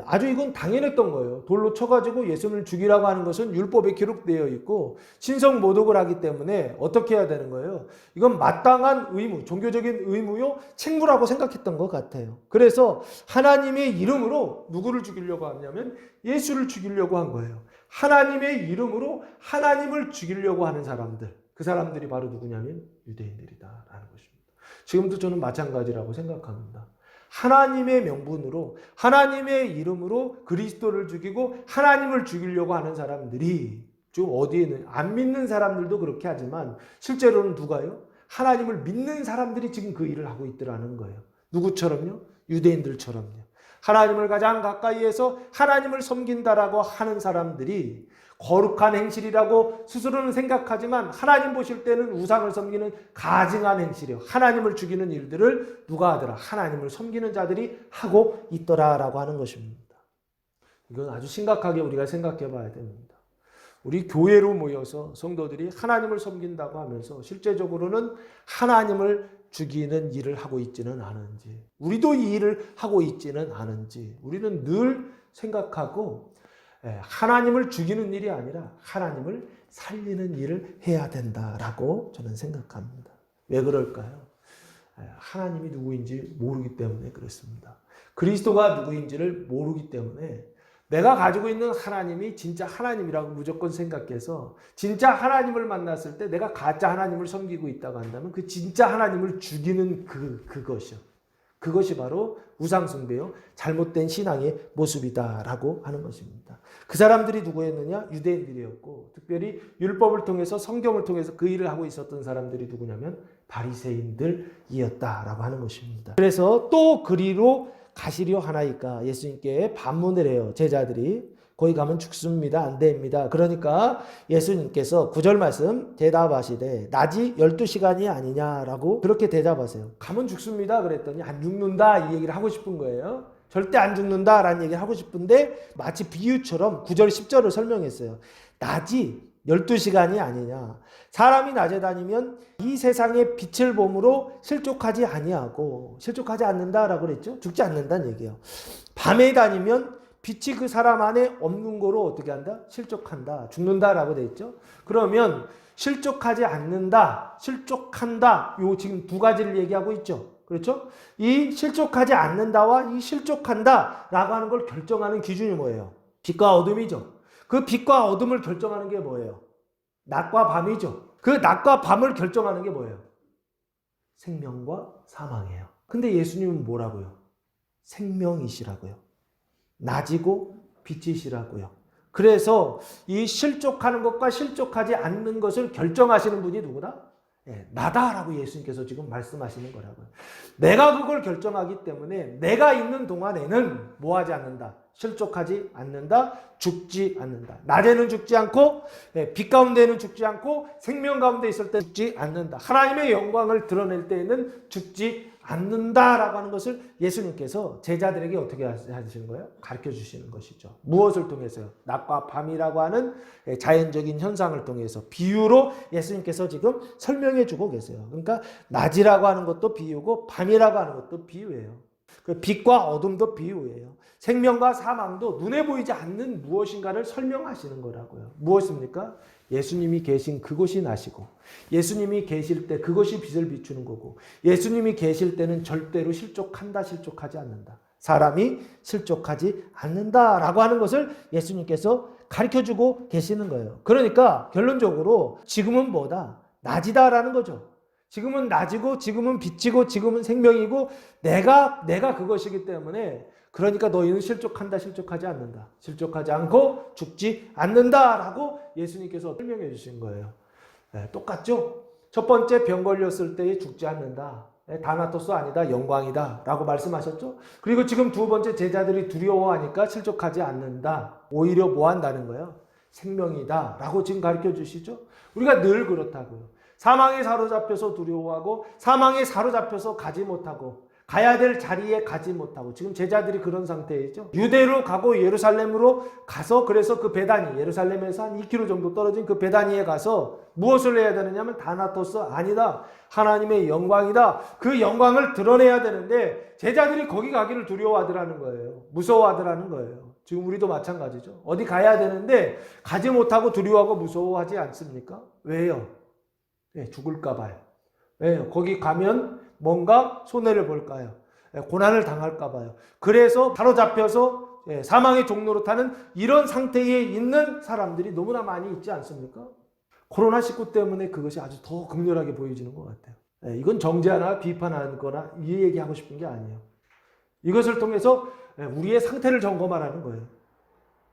아주 이건 당연했던 거예요. 돌로 쳐가지고 예수님을 죽이라고 하는 것은 율법에 기록되어 있고 신성모독을 하기 때문에 어떻게 해야 되는 거예요? 이건 마땅한 의무, 종교적인 의무요 책무라고 생각했던 것 같아요. 그래서 하나님의 이름으로 누구를 죽이려고 하냐면 예수를 죽이려고 한 거예요. 하나님의 이름으로 하나님을 죽이려고 하는 사람들, 그 사람들이 바로 누구냐면 유대인들이다라는 것입니다. 지금도 저는 마찬가지라고 생각합니다. 하나님의 명분으로 하나님의 이름으로 그리스도를 죽이고 하나님을 죽이려고 하는 사람들이 지금 어디에 있는 안 믿는 사람들도 그렇게 하지만 실제로는 누가요? 하나님을 믿는 사람들이 지금 그 일을 하고 있더라는 거예요. 누구처럼요? 유대인들처럼요. 하나님을 가장 가까이에서 하나님을 섬긴다라고 하는 사람들이 거룩한 행실이라고 스스로는 생각하지만 하나님 보실 때는 우상을 섬기는 가증한 행실이요, 하나님을 죽이는 일들을 누가 하더라? 하나님을 섬기는 자들이 하고 있더라라고 하는 것입니다. 이건 아주 심각하게 우리가 생각해 봐야 됩니다. 우리 교회로 모여서 성도들이 하나님을 섬긴다고 하면서 실제적으로는 하나님을 죽이는 일을 하고 있지는 않은지, 우리도 이 일을 하고 있지는 않은지 우리는 늘 생각하고, 하나님을 죽이는 일이 아니라 하나님을 살리는 일을 해야 된다라고 저는 생각합니다. 왜 그럴까요? 하나님이 누구인지 모르기 때문에 그렇습니다. 그리스도가 누구인지를 모르기 때문에 내가 가지고 있는 하나님이 진짜 하나님이라고 무조건 생각해서 진짜 하나님을 만났을 때 내가 가짜 하나님을 섬기고 있다고 한다면 그 진짜 하나님을 죽이는 그것이요, 그것이 바로 우상숭배요, 잘못된 신앙의 모습이다라고 하는 것입니다. 그 사람들이 누구였느냐? 유대인들이었고, 특별히 율법을 통해서, 성경을 통해서 그 일을 하고 있었던 사람들이 누구냐면 바리새인들이었다라고 하는 것입니다. 그래서 또 그리로 가시려 하나이까 예수님께 반문을 해요. 제자들이 거기 가면 죽습니다. 안 됩니다. 그러니까 예수님께서 9절 말씀 대답하시되 낮이 12시간이 아니냐라고 그렇게 대답하세요. 가면 죽습니다 그랬더니 안 죽는다 이 얘기를 하고 싶은 거예요. 절대 안 죽는다라는 얘기를 하고 싶은데 마치 비유처럼 9절 10절을 설명했어요. 낮이 12시간이 아니냐. 사람이 낮에 다니면 이 세상의 빛을 봄으로 실족하지 아니하고, 실족하지 않는다라고 그랬죠. 죽지 않는다는 얘기예요. 밤에 다니면 빛이 그 사람 안에 없는 거로 어떻게 한다? 실족한다. 죽는다라고 돼 있죠. 그러면 실족하지 않는다, 실족한다, 요 지금 두 가지를 얘기하고 있죠. 그렇죠? 이 실족하지 않는다와 이 실족한다라고 하는 걸 결정하는 기준이 뭐예요? 빛과 어둠이죠. 그 빛과 어둠을 결정하는 게 뭐예요? 낮과 밤이죠. 그 낮과 밤을 결정하는 게 뭐예요? 생명과 사망이에요. 근데 예수님은 뭐라고요? 생명이시라고요. 낮이고 빛이시라고요. 그래서 이 실족하는 것과 실족하지 않는 것을 결정하시는 분이 누구다? 나다라고 예수님께서 지금 말씀하시는 거라고요. 내가 그걸 결정하기 때문에 내가 있는 동안에는 뭐 하지 않는다? 실족하지 않는다, 죽지 않는다. 낮에는 죽지 않고, 빛 가운데는 죽지 않고, 생명 가운데 있을 때 죽지 않는다. 하나님의 영광을 드러낼 때에는 죽지 않는다라고 하는 것을 예수님께서 제자들에게 어떻게 하시는 거예요? 가르쳐 주시는 것이죠. 무엇을 통해서요? 낮과 밤이라고 하는 자연적인 현상을 통해서 비유로 예수님께서 지금 설명해 주고 계세요. 그러니까 낮이라고 하는 것도 비유고 밤이라고 하는 것도 비유예요. 그 빛과 어둠도 비유예요. 생명과 사망도 눈에 보이지 않는 무엇인가를 설명하시는 거라고요. 무엇입니까? 예수님이 계신 그곳이 낮이고, 예수님이 계실 때 그것이 빛을 비추는 거고, 예수님이 계실 때는 절대로 실족한다, 실족하지 않는다. 사람이 실족하지 않는다라고 하는 것을 예수님께서 가르쳐주고 계시는 거예요. 그러니까 결론적으로 지금은 뭐다? 낮이다라는 거죠. 지금은 낮이고, 지금은 빛이고, 지금은 생명이고, 내가 그것이기 때문에, 그러니까 너희는 실족한다, 실족하지 않는다. 실족하지 않고 죽지 않는다라고 예수님께서 설명해 주신 거예요. 똑같죠? 첫 번째 병 걸렸을 때에 죽지 않는다. 다나토스 아니다, 영광이다 라고 말씀하셨죠? 그리고 지금 두 번째 제자들이 두려워하니까 실족하지 않는다. 오히려 뭐 한다는 거예요? 생명이다 라고 지금 가르쳐 주시죠? 우리가 늘 그렇다고요. 사망에 사로잡혀서 두려워하고, 사망에 사로잡혀서 가지 못하고, 가야 될 자리에 가지 못하고, 지금 제자들이 그런 상태이죠. 유대로 가고 예루살렘으로 가서, 그래서 그 베다니, 예루살렘에서 한 2km 정도 떨어진 그 베다니에 가서 무엇을 해야 되느냐면 다나토스 아니다, 하나님의 영광이다, 그 영광을 드러내야 되는데 제자들이 거기 가기를 두려워하더라는 거예요. 무서워하더라는 거예요. 지금 우리도 마찬가지죠. 어디 가야 되는데 가지 못하고 두려워하고 무서워하지 않습니까? 왜요? 죽을까 봐요. 왜요? 거기 가면 뭔가 손해를 볼까요? 고난을 당할까 봐요. 그래서 사로잡혀서 사망의 종로로 타는 이런 상태에 있는 사람들이 너무나 많이 있지 않습니까? 코로나19 때문에 그것이 아주 더 극렬하게 보여지는 것 같아요. 이건 정죄하나 비판하는 거나 이 얘기하고 싶은 게 아니에요. 이것을 통해서 우리의 상태를 점검하라는 거예요.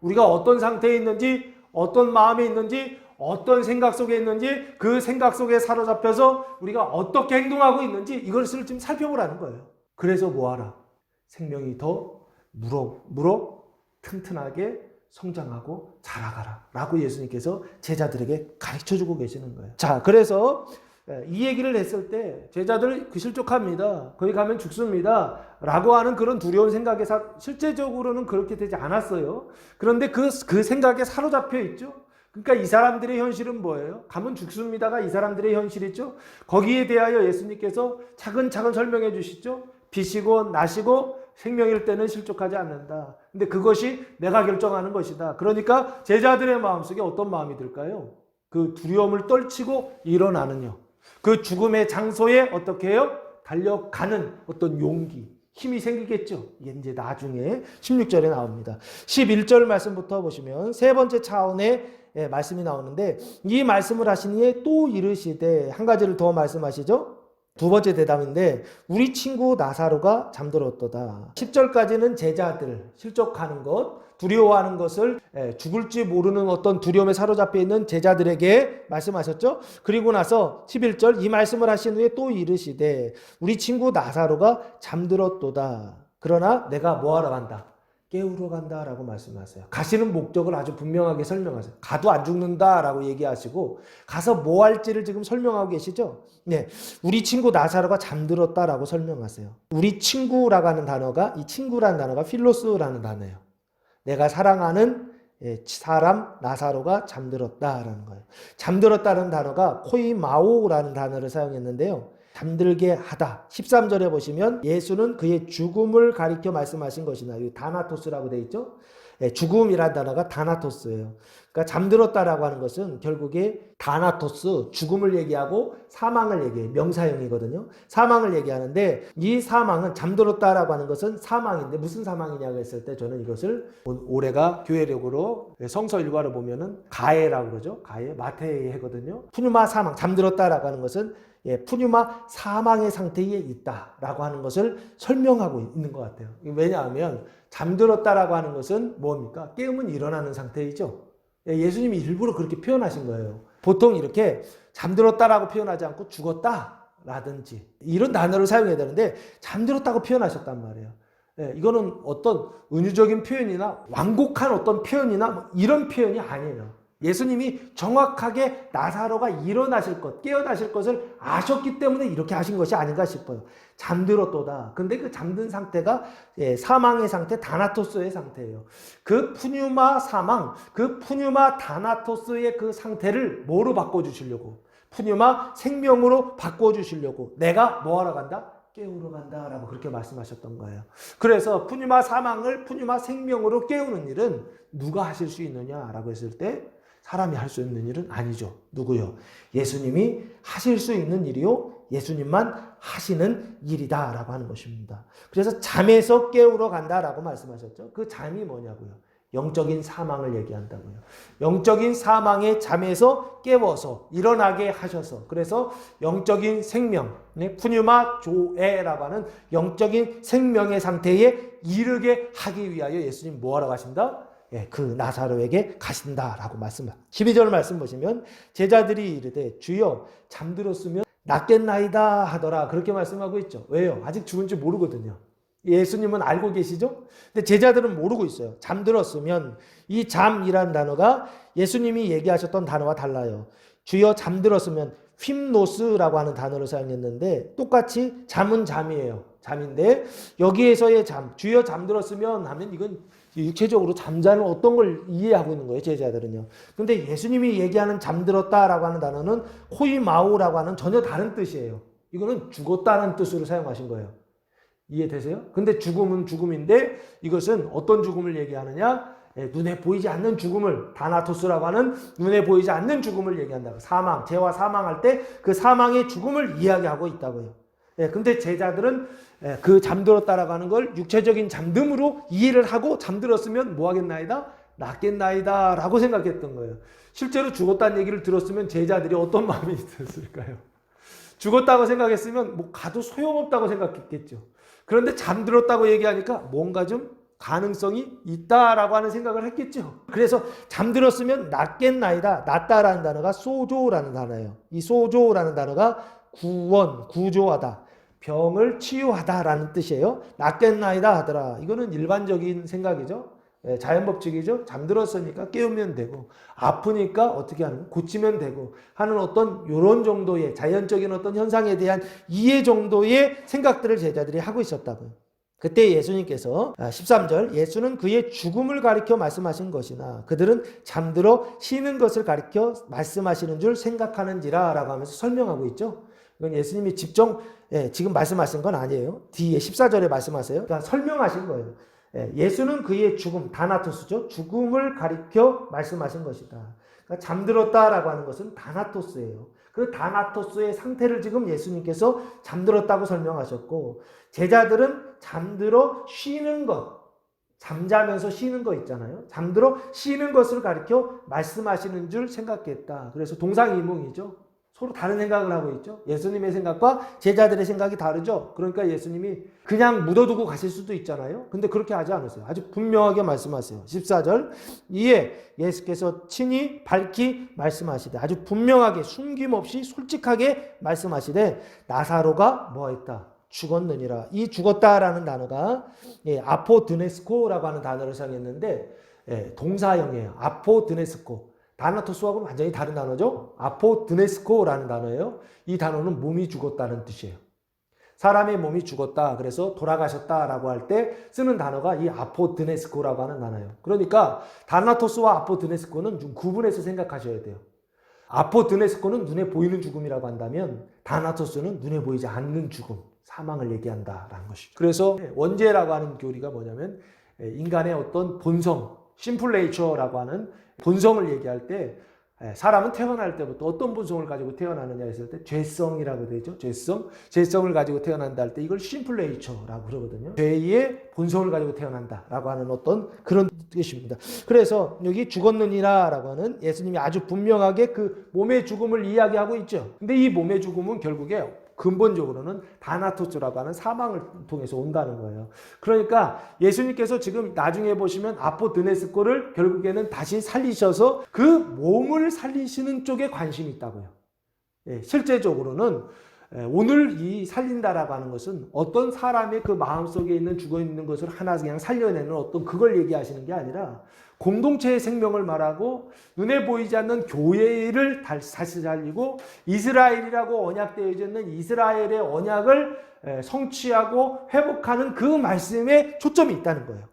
우리가 어떤 상태에 있는지, 어떤 마음에 있는지, 어떤 생각 속에 있는지, 그 생각 속에 사로잡혀서 우리가 어떻게 행동하고 있는지 이것을 지금 살펴보라는 거예요. 그래서 뭐하라? 생명이 더 무럭무럭 튼튼하게 성장하고 자라가라 라고 예수님께서 제자들에게 가르쳐주고 계시는 거예요. 자, 그래서 이 얘기를 했을 때 제자들 실족합니다. 거기 가면 죽습니다 라고 하는 그런 두려운 생각에 실제적으로는 그렇게 되지 않았어요. 그런데 그 생각에 사로잡혀 있죠. 그러니까 이 사람들의 현실은 뭐예요? 가면 죽습니다가 이 사람들의 현실이죠. 거기에 대하여 예수님께서 차근차근 설명해 주시죠. 비시고 나시고 생명일 때는 실족하지 않는다. 근데 그것이 내가 결정하는 것이다. 그러니까 제자들의 마음속에 어떤 마음이 들까요? 그 두려움을 떨치고 일어나는요. 그 죽음의 장소에 어떻게 해요? 달려가는 어떤 용기, 힘이 생기겠죠. 이게 이제 나중에 16절에 나옵니다. 11절 말씀부터 보시면 세 번째 차원의 말씀이 나오는데 이 말씀을 하시니에 또 이르시되 한 가지를 더 말씀하시죠. 두 번째 대답인데 우리 친구 나사로가 잠들었도다. 10절까지는 제자들 실족하는 것, 두려워하는 것을 죽을지 모르는 어떤 두려움에 사로잡혀 있는 제자들에게 말씀하셨죠. 그리고 나서 11절 이 말씀을 하신 후에 또 이르시되 우리 친구 나사로가 잠들었도다. 그러나 내가 뭐하러 간다? 깨우러 간다라고 말씀하세요. 가시는 목적을 아주 분명하게 설명하세요. 가도 안 죽는다라고 얘기하시고 가서 뭐 할지를 지금 설명하고 계시죠. 네, 우리 친구 나사로가 잠들었다라고 설명하세요. 우리 친구라고 하는 단어가 이 친구라는 단어가 필로스라는 단어예요. 내가 사랑하는 사람 나사로가 잠들었다라는 거예요. 잠들었다는 단어가 코이마오라는 단어를 사용했는데요. 잠들게 하다. 13절에 보시면 예수는 그의 죽음을 가리켜 말씀하신 것이나 다나토스라고 되어 있죠. 죽음이라는 단어가 다나토스예요. 그러니까 잠들었다라고 하는 것은 결국에 다나토스, 죽음을 얘기하고 사망을 얘기해요. 명사형이거든요. 사망을 얘기하는데 이 사망은 잠들었다라고 하는 것은 사망인데 무슨 사망이냐고 했을 때 저는 이것을 올해가 교회력으로 성서 일과를 보면은 가해라고 그러죠. 가해, 마태의 해거든요. 푸뉴마 사망, 잠들었다라고 하는 것은 푸뉴마 사망의 상태에 있다라고 하는 것을 설명하고 있는 것 같아요. 왜냐하면 잠들었다라고 하는 것은 뭡니까? 깨우면 일어나는 상태이죠. 예수님이 일부러 그렇게 표현하신 거예요. 보통 이렇게 잠들었다라고 표현하지 않고 죽었다라든지 이런 단어를 사용해야 되는데 잠들었다고 표현하셨단 말이에요. 이거는 어떤 은유적인 표현이나 완곡한 어떤 표현이나 이런 표현이 아니에요. 예수님이 정확하게 나사로가 일어나실 것, 깨어나실 것을 아셨기 때문에 이렇게 하신 것이 아닌가 싶어요. 잠들었도다. 근데 그 잠든 상태가 사망의 상태, 다나토스의 상태예요. 그 푸뉴마 사망, 그 푸뉴마 다나토스의 그 상태를 뭐로 바꿔주시려고? 푸뉴마 생명으로 바꿔주시려고. 내가 뭐하러 간다? 깨우러 간다라고 그렇게 말씀하셨던 거예요. 그래서 푸뉴마 사망을 푸뉴마 생명으로 깨우는 일은 누가 하실 수 있느냐라고 했을 때 사람이 할 수 있는 일은 아니죠. 누구요? 예수님이 하실 수 있는 일이요. 예수님만 하시는 일이다라고 하는 것입니다. 그래서 잠에서 깨우러 간다라고 말씀하셨죠. 그 잠이 뭐냐고요? 영적인 사망을 얘기한다고요. 영적인 사망의 잠에서 깨워서 일어나게 하셔서 그래서 영적인 생명, 푸뉴마 조에라고 하는 영적인 생명의 상태에 이르게 하기 위하여 예수님 뭐하러 가신다? 그 나사로에게 가신다라고 말씀합니다. 12절 말씀 보시면 제자들이 이르되 주여 잠들었으면 낫겠나이다 하더라 그렇게 말씀하고 있죠. 왜요? 아직 죽은지 모르거든요. 예수님은 알고 계시죠? 근데 제자들은 모르고 있어요. 잠들었으면 이 잠이라는 단어가 예수님이 얘기하셨던 단어와 달라요. 주여 잠들었으면 휨노스라고 하는 단어를 사용했는데 똑같이 잠은 잠이에요. 잠인데 여기에서의 잠, 주여 잠들었으면 하면 이건 육체적으로 잠자는 어떤 걸 이해하고 있는 거예요, 제자들은요. 근데 예수님이 얘기하는 잠들었다라고 하는 단어는 코이마오라고 하는 전혀 다른 뜻이에요. 이거는 죽었다는 뜻으로 사용하신 거예요. 이해되세요? 근데 죽음은 죽음인데 이것은 어떤 죽음을 얘기하느냐? 눈에 보이지 않는 죽음을 다나토스라고 하는 눈에 보이지 않는 죽음을 얘기한다고. 사망, 죄와 사망할 때 그 사망의 죽음을 이야기하고 있다고요. 근데 제자들은 그 잠들었다라고 하는 걸 육체적인 잠듦으로 이해를 하고 잠들었으면 뭐 하겠나이다? 낫겠나이다 라고 생각했던 거예요. 실제로 죽었다는 얘기를 들었으면 제자들이 어떤 마음이 들었을까요? 죽었다고 생각했으면 뭐 가도 소용없다고 생각했겠죠. 그런데 잠들었다고 얘기하니까 뭔가 좀 가능성이 있다라고 하는 생각을 했겠죠. 그래서 잠들었으면 낫겠나이다. 낫다라는 단어가 소조라는 단어예요. 이 소조라는 단어가 구원, 구조하다, 병을 치유하다라는 뜻이에요. 낫겠나이다 하더라. 이거는 일반적인 생각이죠. 자연법칙이죠. 잠들었으니까 깨우면 되고, 아프니까 어떻게 하는, 고치면 되고 하는 어떤 이런 정도의 자연적인 어떤 현상에 대한 이해 정도의 생각들을 제자들이 하고 있었다고요. 그때 예수님께서 13절, 예수는 그의 죽음을 가리켜 말씀하신 것이나 그들은 잠들어 쉬는 것을 가리켜 말씀하시는 줄 생각하는지라 라고 하면서 설명하고 있죠. 이건 예수님이 지금 말씀하신 건 아니에요. 뒤에 14절에 말씀하세요. 그러니까 설명하신 거예요. 예수는 그의 죽음, 다나토스죠. 죽음을 가리켜 말씀하신 것이다. 그러니까 잠들었다라고 하는 것은 다나토스예요. 그 다나토스의 상태를 지금 예수님께서 잠들었다고 설명하셨고, 제자들은 잠들어 쉬는 것, 잠자면서 쉬는 거 있잖아요. 잠들어 쉬는 것을 가리켜 말씀하시는 줄 생각했다. 그래서 동상이몽이죠. 서로 다른 생각을 하고 있죠. 예수님의 생각과 제자들의 생각이 다르죠. 그러니까 예수님이 그냥 묻어두고 가실 수도 있잖아요. 근데 그렇게 하지 않으세요. 아주 분명하게 말씀하세요. 14절, 이에 예수께서 친히 밝히 말씀하시되, 아주 분명하게 숨김없이 솔직하게 말씀하시되, 나사로가 뭐했다? 죽었느니라. 이 죽었다라는 단어가 아포드네스코라고 하는 단어를 사용했는데 동사형이에요. 아포드네스코. 다나토스하고는 완전히 다른 단어죠. 아포드네스코라는 단어예요. 이 단어는 몸이 죽었다는 뜻이에요. 사람의 몸이 죽었다, 그래서 돌아가셨다라고 할 때 쓰는 단어가 이 아포드네스코라고 하는 단어예요. 그러니까 다나토스와 아포드네스코는 좀 구분해서 생각하셔야 돼요. 아포드네스코는 눈에 보이는 죽음이라고 한다면 다나토스는 눈에 보이지 않는 죽음, 사망을 얘기한다라는 것이죠. 그래서 원죄라고 하는 교리가 뭐냐면 인간의 어떤 본성, 심플레이처라고 하는 본성을 얘기할 때 사람은 태어날 때부터 어떤 본성을 가지고 태어나느냐 했을 때 죄성이라고 되죠. 죄성을 가지고 태어난다 할 때 이걸 심플레이처라고 그러거든요. 죄의 본성을 가지고 태어난다라고 하는 어떤 그런 뜻입니다. 그래서 여기 죽었느니라라고 하는 예수님이 아주 분명하게 그 몸의 죽음을 이야기하고 있죠. 근데 이 몸의 죽음은 결국에 근본적으로는 다나토스라고 하는 사망을 통해서 온다는 거예요. 그러니까 예수님께서 지금 나중에 보시면 아포드네스코를 결국에는 다시 살리셔서 그 몸을 살리시는 쪽에 관심이 있다고요. 실제적으로는 오늘 이 살린다라고 하는 것은 어떤 사람의 그 마음속에 있는 죽어있는 것을 하나 그냥 살려내는 어떤 그걸 얘기하시는 게 아니라 공동체의 생명을 말하고 눈에 보이지 않는 교회를 다시 살리고 이스라엘이라고 언약되어 있는 이스라엘의 언약을 성취하고 회복하는 그 말씀에 초점이 있다는 거예요.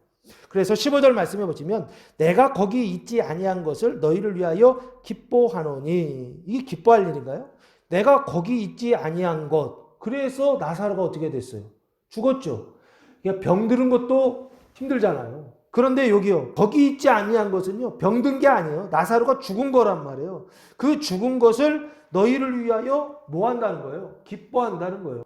그래서 15절 말씀해 보시면 내가 거기 있지 아니한 것을 너희를 위하여 기뻐하노니, 이게 기뻐할 일인가요? 내가 거기 있지 아니한 것. 그래서 나사로가 어떻게 됐어요? 죽었죠. 그러니까 병드는 것도 힘들잖아요. 그런데 여기요, 거기 있지 아니한 것은요, 병든 게 아니에요. 나사로가 죽은 거란 말이에요. 그 죽은 것을 너희를 위하여 뭐 한다는 거예요? 기뻐한다는 거예요.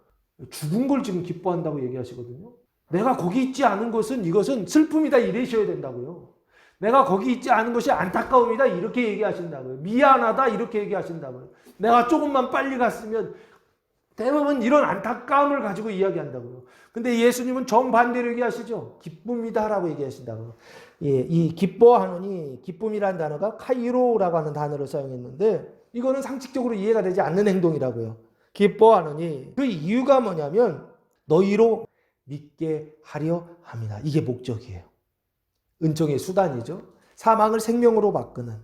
죽은 걸 지금 기뻐한다고 얘기하시거든요. 내가 거기 있지 않은 것은 이것은 슬픔이다 이러셔야 된다고요. 내가 거기 있지 않은 것이 안타까움이다 이렇게 얘기하신다고요. 미안하다 이렇게 얘기하신다고요. 내가 조금만 빨리 갔으면, 대부분 이런 안타까움을 가지고 이야기한다고요. 근데 예수님은 정반대로 얘기하시죠. 기쁨이다라고 얘기하신다고요. 이 기뻐하노니, 기쁨이라는 단어가 카이로라고 하는 단어를 사용했는데 이거는 상식적으로 이해가 되지 않는 행동이라고요. 기뻐하노니, 그 이유가 뭐냐면 너희로 믿게 하려 함이다. 이게 목적이에요. 은총의 수단이죠. 사망을 생명으로 바꾸는,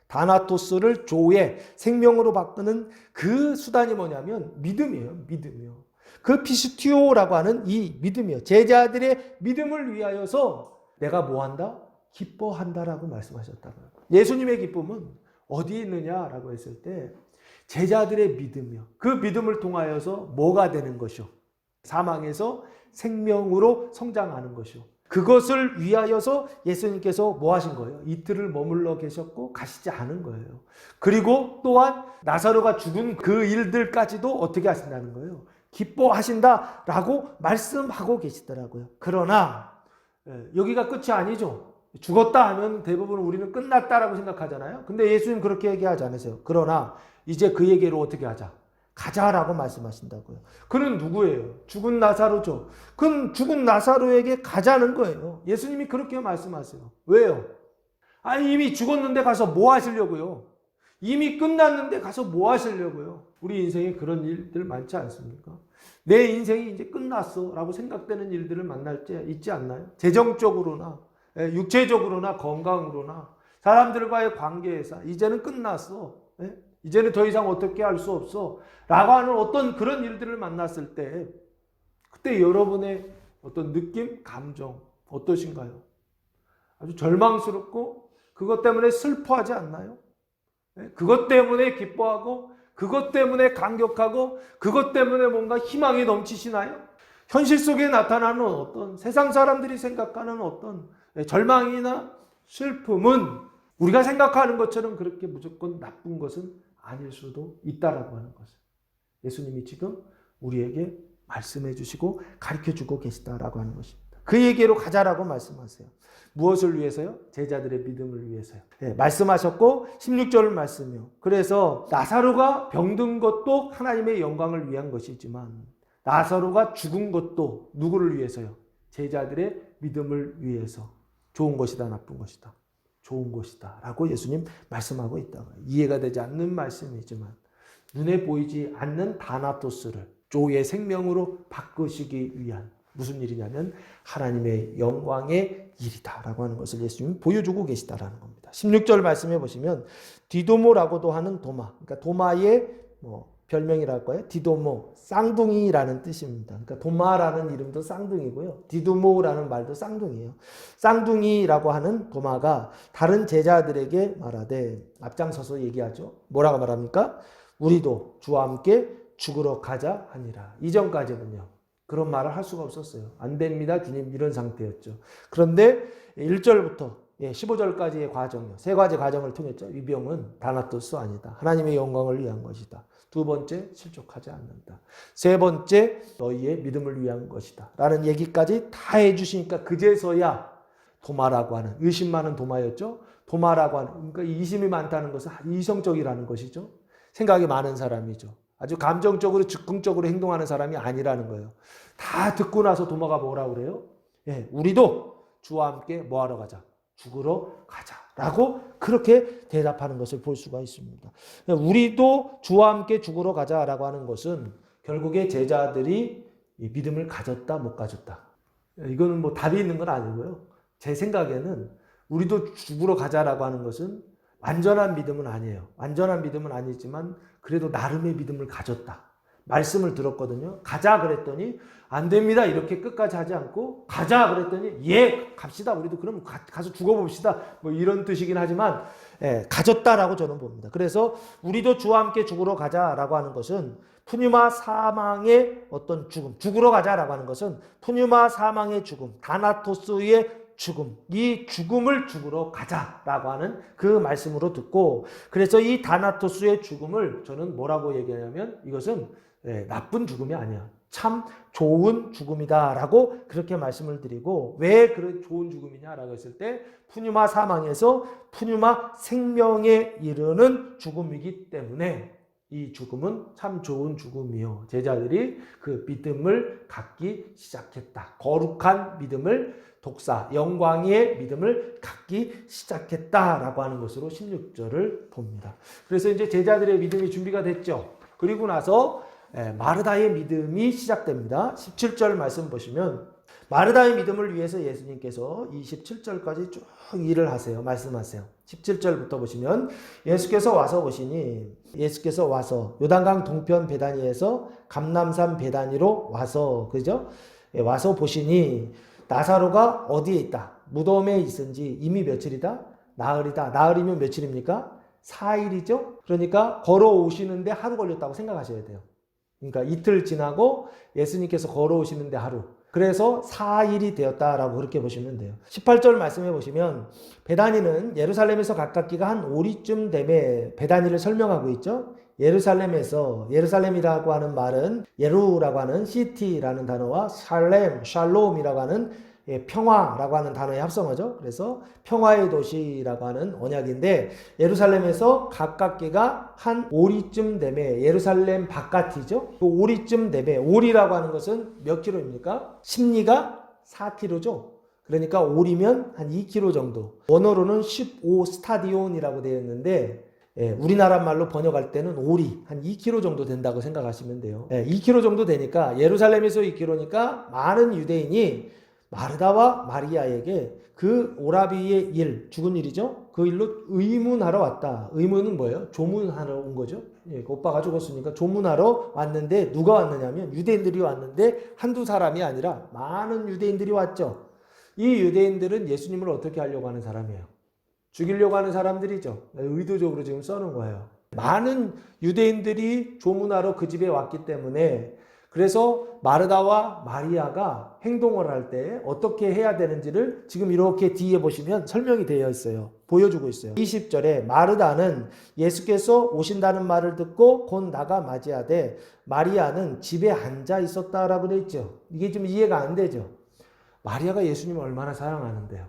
다나토스를 조의 생명으로 바꾸는 그 수단이 뭐냐면 믿음이에요. 믿음이요. 그 피스티오라고 하는 이 믿음이요. 제자들의 믿음을 위하여서 내가 뭐 한다? 기뻐한다라고 말씀하셨다고요. 예수님의 기쁨은 어디에 있느냐라고 했을 때 제자들의 믿음이요. 그 믿음을 통하여서 뭐가 되는 것이요? 사망에서 생명으로 성장하는 것이요. 그것을 위하여서 예수님께서 뭐 하신 거예요? 이틀을 머물러 계셨고 가시지 않은 거예요. 그리고 또한 나사로가 죽은 그 일들까지도 어떻게 하신다는 거예요? 기뻐하신다라고 말씀하고 계시더라고요. 그러나 여기가 끝이 아니죠. 죽었다 하면 대부분 우리는 끝났다라고 생각하잖아요. 근데 예수님 그렇게 얘기하지 않으세요. 그러나 이제 그에게로 어떻게 하자? 가자라고 말씀하신다고요. 그는 누구예요? 죽은 나사로죠. 그는 죽은 나사로에게 가자는 거예요. 예수님이 그렇게 말씀하세요. 왜요? 아니 이미 죽었는데 가서 뭐 하시려고요? 이미 끝났는데 가서 뭐 하시려고요? 우리 인생에 그런 일들 많지 않습니까? 내 인생이 이제 끝났어 라고 생각되는 일들을 만날 때 있지 않나요? 재정적으로나 육체적으로나 건강으로나 사람들과의 관계에서 이제는 끝났어. 이제는 더 이상 어떻게 할 수 없어 라고 하는 어떤 그런 일들을 만났을 때 그때 여러분의 어떤 느낌, 감정 어떠신가요? 아주 절망스럽고 그것 때문에 슬퍼하지 않나요? 그것 때문에 기뻐하고 그것 때문에 감격하고 그것 때문에 뭔가 희망이 넘치시나요? 현실 속에 나타나는 어떤 세상 사람들이 생각하는 어떤 절망이나 슬픔은 우리가 생각하는 것처럼 그렇게 무조건 나쁜 것은 아닐 수도 있다라고 하는 것을 예수님이 지금 우리에게 말씀해 주시고 가르쳐 주고 계시다라고 하는 것입니다. 그 얘기로 가자라고 말씀하세요. 무엇을 위해서요? 제자들의 믿음을 위해서요. 말씀하셨고 16절 말씀이요. 그래서 나사로가 병든 것도 하나님의 영광을 위한 것이지만 나사로가 죽은 것도 누구를 위해서요? 제자들의 믿음을 위해서. 좋은 것이다, 나쁜 것이다. 좋은 것이다 라고 예수님 말씀하고 있다. 이해가 되지 않는 말씀이지만 눈에 보이지 않는 다나토스를 조의 생명으로 바꾸시기 위한 무슨 일이냐면 하나님의 영광의 일이다 라고 하는 것을 예수님이 보여주고 계시다라는 겁니다. 16절 말씀해 보시면 디도모라고도 하는 도마, 그러니까 도마의 별명이랄까요? 디도모, 쌍둥이라는 뜻입니다. 그러니까 도마라는 이름도 쌍둥이고요. 디도모라는 말도 쌍둥이에요. 쌍둥이라고 하는 도마가 다른 제자들에게 말하되 앞장서서 얘기하죠. 뭐라고 말합니까? 우리도 주와 함께 죽으러 가자 하니라. 이전까지는요. 그런 말을 할 수가 없었어요. 안 됩니다, 주님 이런 상태였죠. 그런데 1절부터 15절까지의 과정이요. 세 가지 과정을 통했죠. 이 병은 다나토스 아니다. 하나님의 영광을 위한 것이다. 두 번째, 실족하지 않는다. 세 번째, 너희의 믿음을 위한 것이다. 라는 얘기까지 다 해주시니까 그제서야 도마라고 하는, 의심 많은 도마였죠. 도마라고 하는, 그러니까 이심이 많다는 것은 이성적이라는 것이죠. 생각이 많은 사람이죠. 아주 감정적으로 즉흥적으로 행동하는 사람이 아니라는 거예요. 다 듣고 나서 도마가 뭐라고 그래요? 우리도 주와 함께 뭐하러 가자? 죽으러 가자. 라고 그렇게 대답하는 것을 볼 수가 있습니다. 우리도 주와 함께 죽으러 가자 라고 하는 것은 결국에 제자들이 믿음을 가졌다 못 가졌다. 이거는 뭐 답이 있는 건 아니고요. 제 생각에는 우리도 죽으러 가자라고 하는 것은 완전한 믿음은 아니에요. 완전한 믿음은 아니지만 그래도 나름의 믿음을 가졌다. 말씀을 들었거든요. 가자 그랬더니 안 됩니다. 이렇게 끝까지 하지 않고 가자 그랬더니 갑시다. 우리도 그럼 가서 죽어봅시다. 뭐 이런 뜻이긴 하지만 가졌다라고 저는 봅니다. 그래서 우리도 주와 함께 죽으러 가자라고 하는 것은 푸뉴마 사망의 어떤 죽으러 가자라고 하는 것은 푸뉴마 사망의 죽음, 다나토스의 죽음, 이 죽음을 죽으러 가자라고 하는 그 말씀으로 듣고, 그래서 이 다나토스의 죽음을 저는 뭐라고 얘기하냐면 이것은 나쁜 죽음이 아니야. 참 좋은 죽음이다라고 그렇게 말씀을 드리고, 왜 그런 좋은 죽음이냐라고 했을 때 푸뉴마 사망에서 푸뉴마 생명에 이르는 죽음이기 때문에 이 죽음은 참 좋은 죽음이요. 제자들이 그 믿음을 갖기 시작했다. 거룩한 믿음을 독사, 영광의 믿음을 갖기 시작했다라고 하는 것으로 16절을 봅니다. 그래서 이제 제자들의 믿음이 준비가 됐죠. 그리고 나서 마르다의 믿음이 시작됩니다. 17절 말씀 보시면 마르다의 믿음을 위해서 예수님께서 27절까지 쭉 일을 하세요. 말씀하세요. 17절부터 보시면 예수께서 와서 요단강 동편 베다니에서 감람산 베다니로 와서 그죠? 와서 보시니 나사로가 어디에 있다? 무덤에 있은지 이미 며칠이다? 나흘이다. 나흘이면 며칠입니까? 4일이죠? 그러니까 걸어오시는데 하루 걸렸다고 생각하셔야 돼요. 그러니까 이틀 지나고 예수님께서 걸어오시는데 하루. 그래서 4일이 되었다라고 그렇게 보시면 돼요. 18절 말씀해 보시면 베다니는 예루살렘에서 가깝기가 한 오리쯤 되매 베다니를 설명하고 있죠. 예루살렘이라고 하는 말은 예루라고 하는 시티라는 단어와 샬롬이라고 하는 평화라고 하는 단어의 합성어죠. 그래서 평화의 도시라고 하는 언약인데 예루살렘에서 가깝기가 한 오리쯤 되매 예루살렘 바깥이죠. 그 오리쯤 되매 오리라고 하는 것은 몇 킬로입니까? 심리가 4킬로죠. 그러니까 오리면 한 2킬로 정도. 원어로는 15 스타디온이라고 되어 있는데 우리나라 말로 번역할 때는 오리 한 2km 정도 된다고 생각하시면 돼요. 2km 정도 되니까 예루살렘에서 2km니까 많은 유대인이 마르다와 마리아에게 그 오라비의 일, 죽은 일이죠. 그 일로 의문하러 왔다. 의문은 뭐예요? 조문하러 온 거죠. 오빠가 죽었으니까 조문하러 왔는데 누가 왔느냐면 유대인들이 왔는데 한두 사람이 아니라 많은 유대인들이 왔죠. 이 유대인들은 예수님을 어떻게 하려고 하는 사람이에요? 죽이려고 하는 사람들이죠. 의도적으로 지금 써놓은 거예요. 많은 유대인들이 조문하러 그 집에 왔기 때문에 그래서 마르다와 마리아가 행동을 할 때 어떻게 해야 되는지를 지금 이렇게 뒤에 보시면 설명이 되어 있어요. 보여주고 있어요. 20절에 마르다는 예수께서 오신다는 말을 듣고 곧 나가 맞이하되 마리아는 집에 앉아 있었다라고 되어 있죠. 이게 좀 이해가 안 되죠. 마리아가 예수님을 얼마나 사랑하는데요.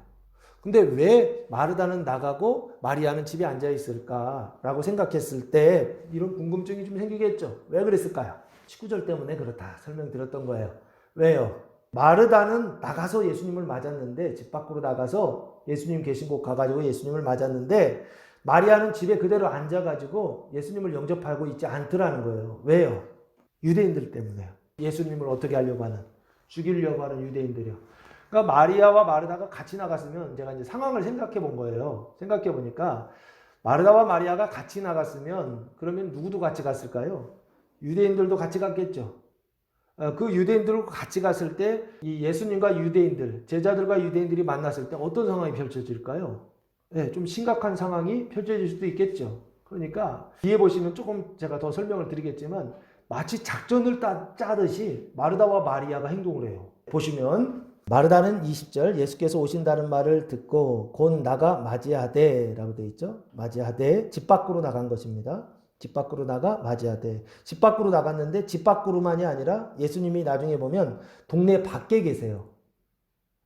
근데 왜 마르다는 나가고 마리아는 집에 앉아 있을까라고 생각했을 때 이런 궁금증이 좀 생기겠죠. 왜 그랬을까요? 19절 때문에 그렇다 설명드렸던 거예요. 왜요? 마르다는 나가서 예수님을 맞았는데 집 밖으로 나가서 예수님 계신 곳 가가지고 예수님을 맞았는데 마리아는 집에 그대로 앉아가지고 예수님을 영접하고 있지 않더라는 거예요. 왜요? 유대인들 때문에요. 예수님을 어떻게 하려고 하는, 죽이려고 하는 유대인들이요. 그러니까 마리아와 마르다가 같이 나갔으면 제가 이제 상황을 생각해 본 거예요. 생각해 보니까 마르다와 마리아가 같이 나갔으면 그러면 누구도 같이 갔을까요? 유대인들도 같이 갔겠죠. 그 유대인들과 같이 갔을 때 이 예수님과 유대인들, 제자들과 유대인들이 만났을 때 어떤 상황이 펼쳐질까요? 좀 심각한 상황이 펼쳐질 수도 있겠죠. 그러니까 뒤에 보시면 조금 제가 더 설명을 드리겠지만 마치 작전을 짜듯이 마르다와 마리아가 행동을 해요. 보시면 마르다는 20절 예수께서 오신다는 말을 듣고 곧 나가 맞이하되 라고 되어 있죠. 맞이하되 집 밖으로 나간 것입니다. 집 밖으로 나가 맞이하되. 집 밖으로 나갔는데 집 밖으로만이 아니라 예수님이 나중에 보면 동네 밖에 계세요.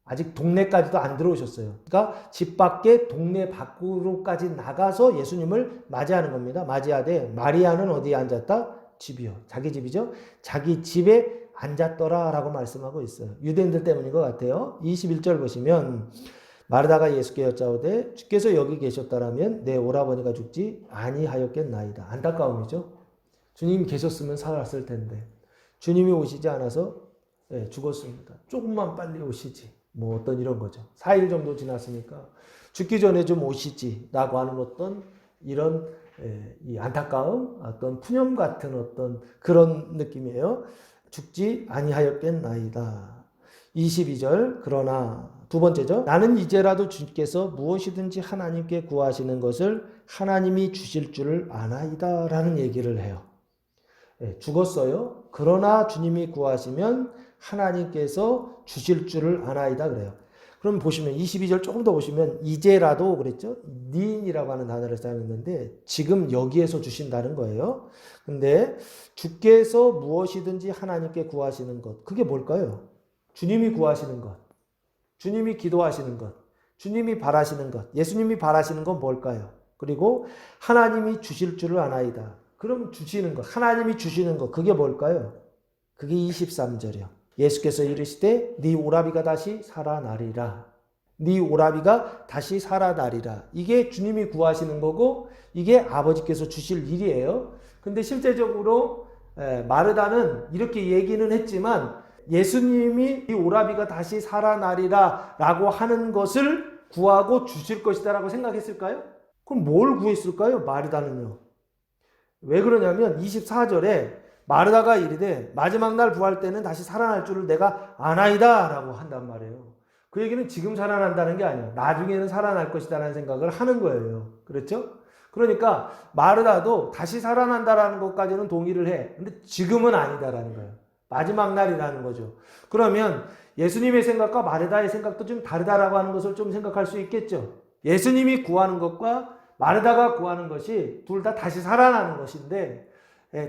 아직 동네까지도 안 들어오셨어요. 그러니까 집 밖에 동네 밖으로까지 나가서 예수님을 맞이하는 겁니다. 맞이하되 마리아는 어디에 앉았다? 집이요. 자기 집이죠. 자기 집에 앉았더라 라고 말씀하고 있어요. 유대인들 때문인 것 같아요. 21절 보시면 마르다가 예수께 여짜오되 주께서 여기 계셨더라면 내 오라버니가 죽지 아니하였겠나이다. 안타까움이죠. 주님 계셨으면 살았을 텐데 주님이 오시지 않아서 죽었습니다. 조금만 빨리 오시지. 뭐 어떤 이런 거죠. 4일 정도 지났으니까 죽기 전에 좀 오시지 라고 하는 어떤 이런 이 안타까움, 어떤 푸념 같은 어떤 그런 느낌이에요. 죽지 아니하였겠나이다. 22절 그러나 두 번째죠. 나는 이제라도 주께서 무엇이든지 하나님께 구하시는 것을 하나님이 주실 줄을 아나이다 라는 얘기를 해요. 죽었어요. 그러나 주님이 구하시면 하나님께서 주실 줄을 아나이다 그래요. 그럼 보시면 22절 조금 더 보시면 이제라도 그랬죠. 니인이라고 하는 단어를 사용했는데 지금 여기에서 주신다는 거예요. 근데 주께서 무엇이든지 하나님께 구하시는 것 그게 뭘까요? 주님이 구하시는 것, 주님이 기도하시는 것, 주님이 바라시는 것, 예수님이 바라시는 건 뭘까요? 그리고 하나님이 주실 줄을 아나이다. 그럼 주시는 것, 하나님이 주시는 것 그게 뭘까요? 그게 23절이요. 예수께서 이르시되 네 오라비가 다시 살아나리라. 네 오라비가 다시 살아나리라. 이게 주님이 구하시는 거고 이게 아버지께서 주실 일이에요. 근데 실제적으로 마르다는 이렇게 얘기는 했지만 예수님이 이 오라비가 다시 살아나리라 라고 하는 것을 구하고 주실 것이다 라고 생각했을까요? 그럼 뭘 구했을까요? 마르다는요. 왜 그러냐면 24절에 마르다가 이르되 마지막 날 부활 때는 다시 살아날 줄을 내가 아나이다 라고 한단 말이에요. 그 얘기는 지금 살아난다는 게 아니에요. 나중에는 살아날 것이다 라는 생각을 하는 거예요. 그렇죠? 그러니까 마르다도 다시 살아난다라는 것까지는 동의를 해. 근데 지금은 아니다라는 거예요. 마지막 날이라는 거죠. 그러면 예수님의 생각과 마르다의 생각도 좀 다르다라고 하는 것을 좀 생각할 수 있겠죠. 예수님이 구하는 것과 마르다가 구하는 것이 둘 다 다시 살아나는 것인데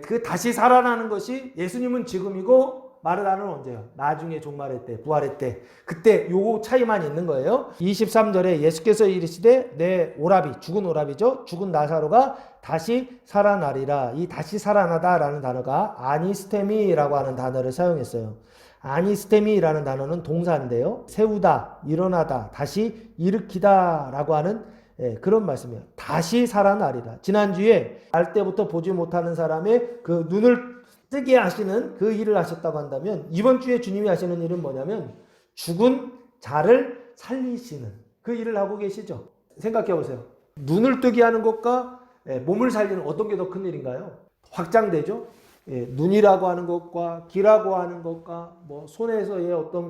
그 다시 살아나는 것이 예수님은 지금이고 마르다는 언제요? 나중에 종말의 때, 부활의 때. 그때 요거 차이만 있는 거예요. 23절에 예수께서 이르시되 내 오라비, 죽은 오라비죠. 죽은 나사로가 다시 살아나리라. 이 다시 살아나다라는 단어가 아니스테미라고 하는 단어를 사용했어요. 아니스테미라는 단어는 동사인데요. 세우다, 일어나다, 다시 일으키다 라고 하는 그런 말씀이에요. 다시 살아나리라. 지난주에 알 때부터 보지 못하는 사람의 그 눈을 뜨게 하시는 그 일을 하셨다고 한다면, 이번 주에 주님이 하시는 일은 뭐냐면 죽은 자를 살리시는 그 일을 하고 계시죠. 생각해 보세요. 눈을 뜨게 하는 것과 몸을 살리는 어떤 게 더 큰 일인가요? 확장되죠. 눈이라고 하는 것과 귀라고 하는 것과 뭐 손에서의 어떤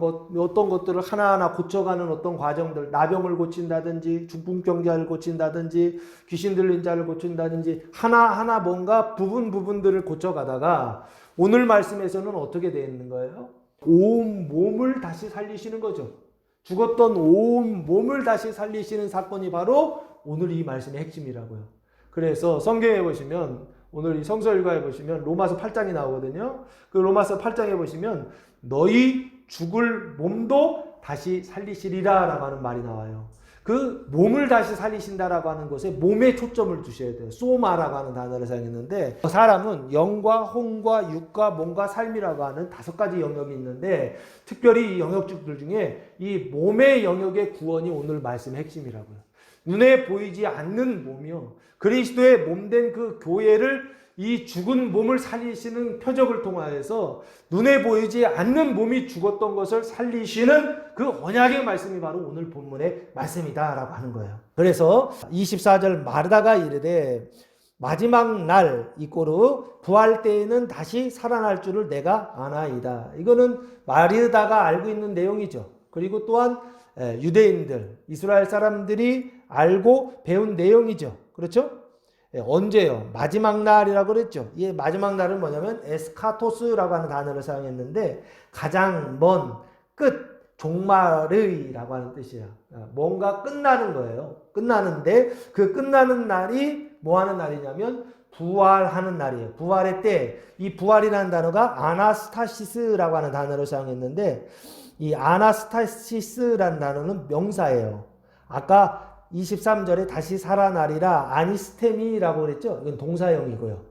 것들을 하나하나 고쳐가는 어떤 과정들, 나병을 고친다든지 중풍병자를 고친다든지 귀신 들린 자를 고친다든지 하나하나 뭔가 부분들을 고쳐가다가 오늘 말씀에서는 어떻게 되어 있는 거예요? 온 몸을 다시 살리시는 거죠. 죽었던 온 몸을 다시 살리시는 사건이 바로 오늘 이 말씀의 핵심이라고요. 그래서 성경에 보시면, 오늘 이 성서일과에 보시면 로마서 8장이 나오거든요. 그 로마서 8장에 보시면 너희 죽을 몸도 다시 살리시리라 라고 하는 말이 나와요. 그 몸을 다시 살리신다라고 하는 것에 몸에 초점을 두셔야 돼요. 소마라고 하는 단어를 사용했는데, 사람은 영과 혼과 육과 몸과 삶이라고 하는 5가지 영역이 있는데, 특별히 이 영역들 중에 이 몸의 영역의 구원이 오늘 말씀의 핵심이라고요. 눈에 보이지 않는 몸이요, 그리스도의 몸된 그 교회를 이 죽은 몸을 살리시는 표적을 통하여서 눈에 보이지 않는 몸이 죽었던 것을 살리시는 그 언약의 말씀이 바로 오늘 본문의 말씀이다라고 하는 거예요. 그래서 24절 마르다가 이르되 마지막 날 이꼬르 부활 때에는 다시 살아날 줄을 내가 아나이다. 이거는 마르다가 알고 있는 내용이죠. 그리고 또한 유대인들, 이스라엘 사람들이 알고 배운 내용이죠. 그렇죠? 언제요? 마지막 날이라고 그랬죠. 이 마지막 날은 뭐냐면 에스카토스라고 하는 단어를 사용했는데, 가장 먼 끝, 종말의라고 하는 뜻이에요. 뭔가 끝나는 거예요. 끝나는데 그 끝나는 날이 뭐 하는 날이냐면 부활하는 날이에요. 부활의 때, 이 부활이라는 단어가 아나스타시스라고 하는 단어를 사용했는데, 이 아나스타시스라는 단어는 명사예요. 아까 23절에 다시 살아나리라 아니스테미라고 그랬죠. 이건 동사형이고요.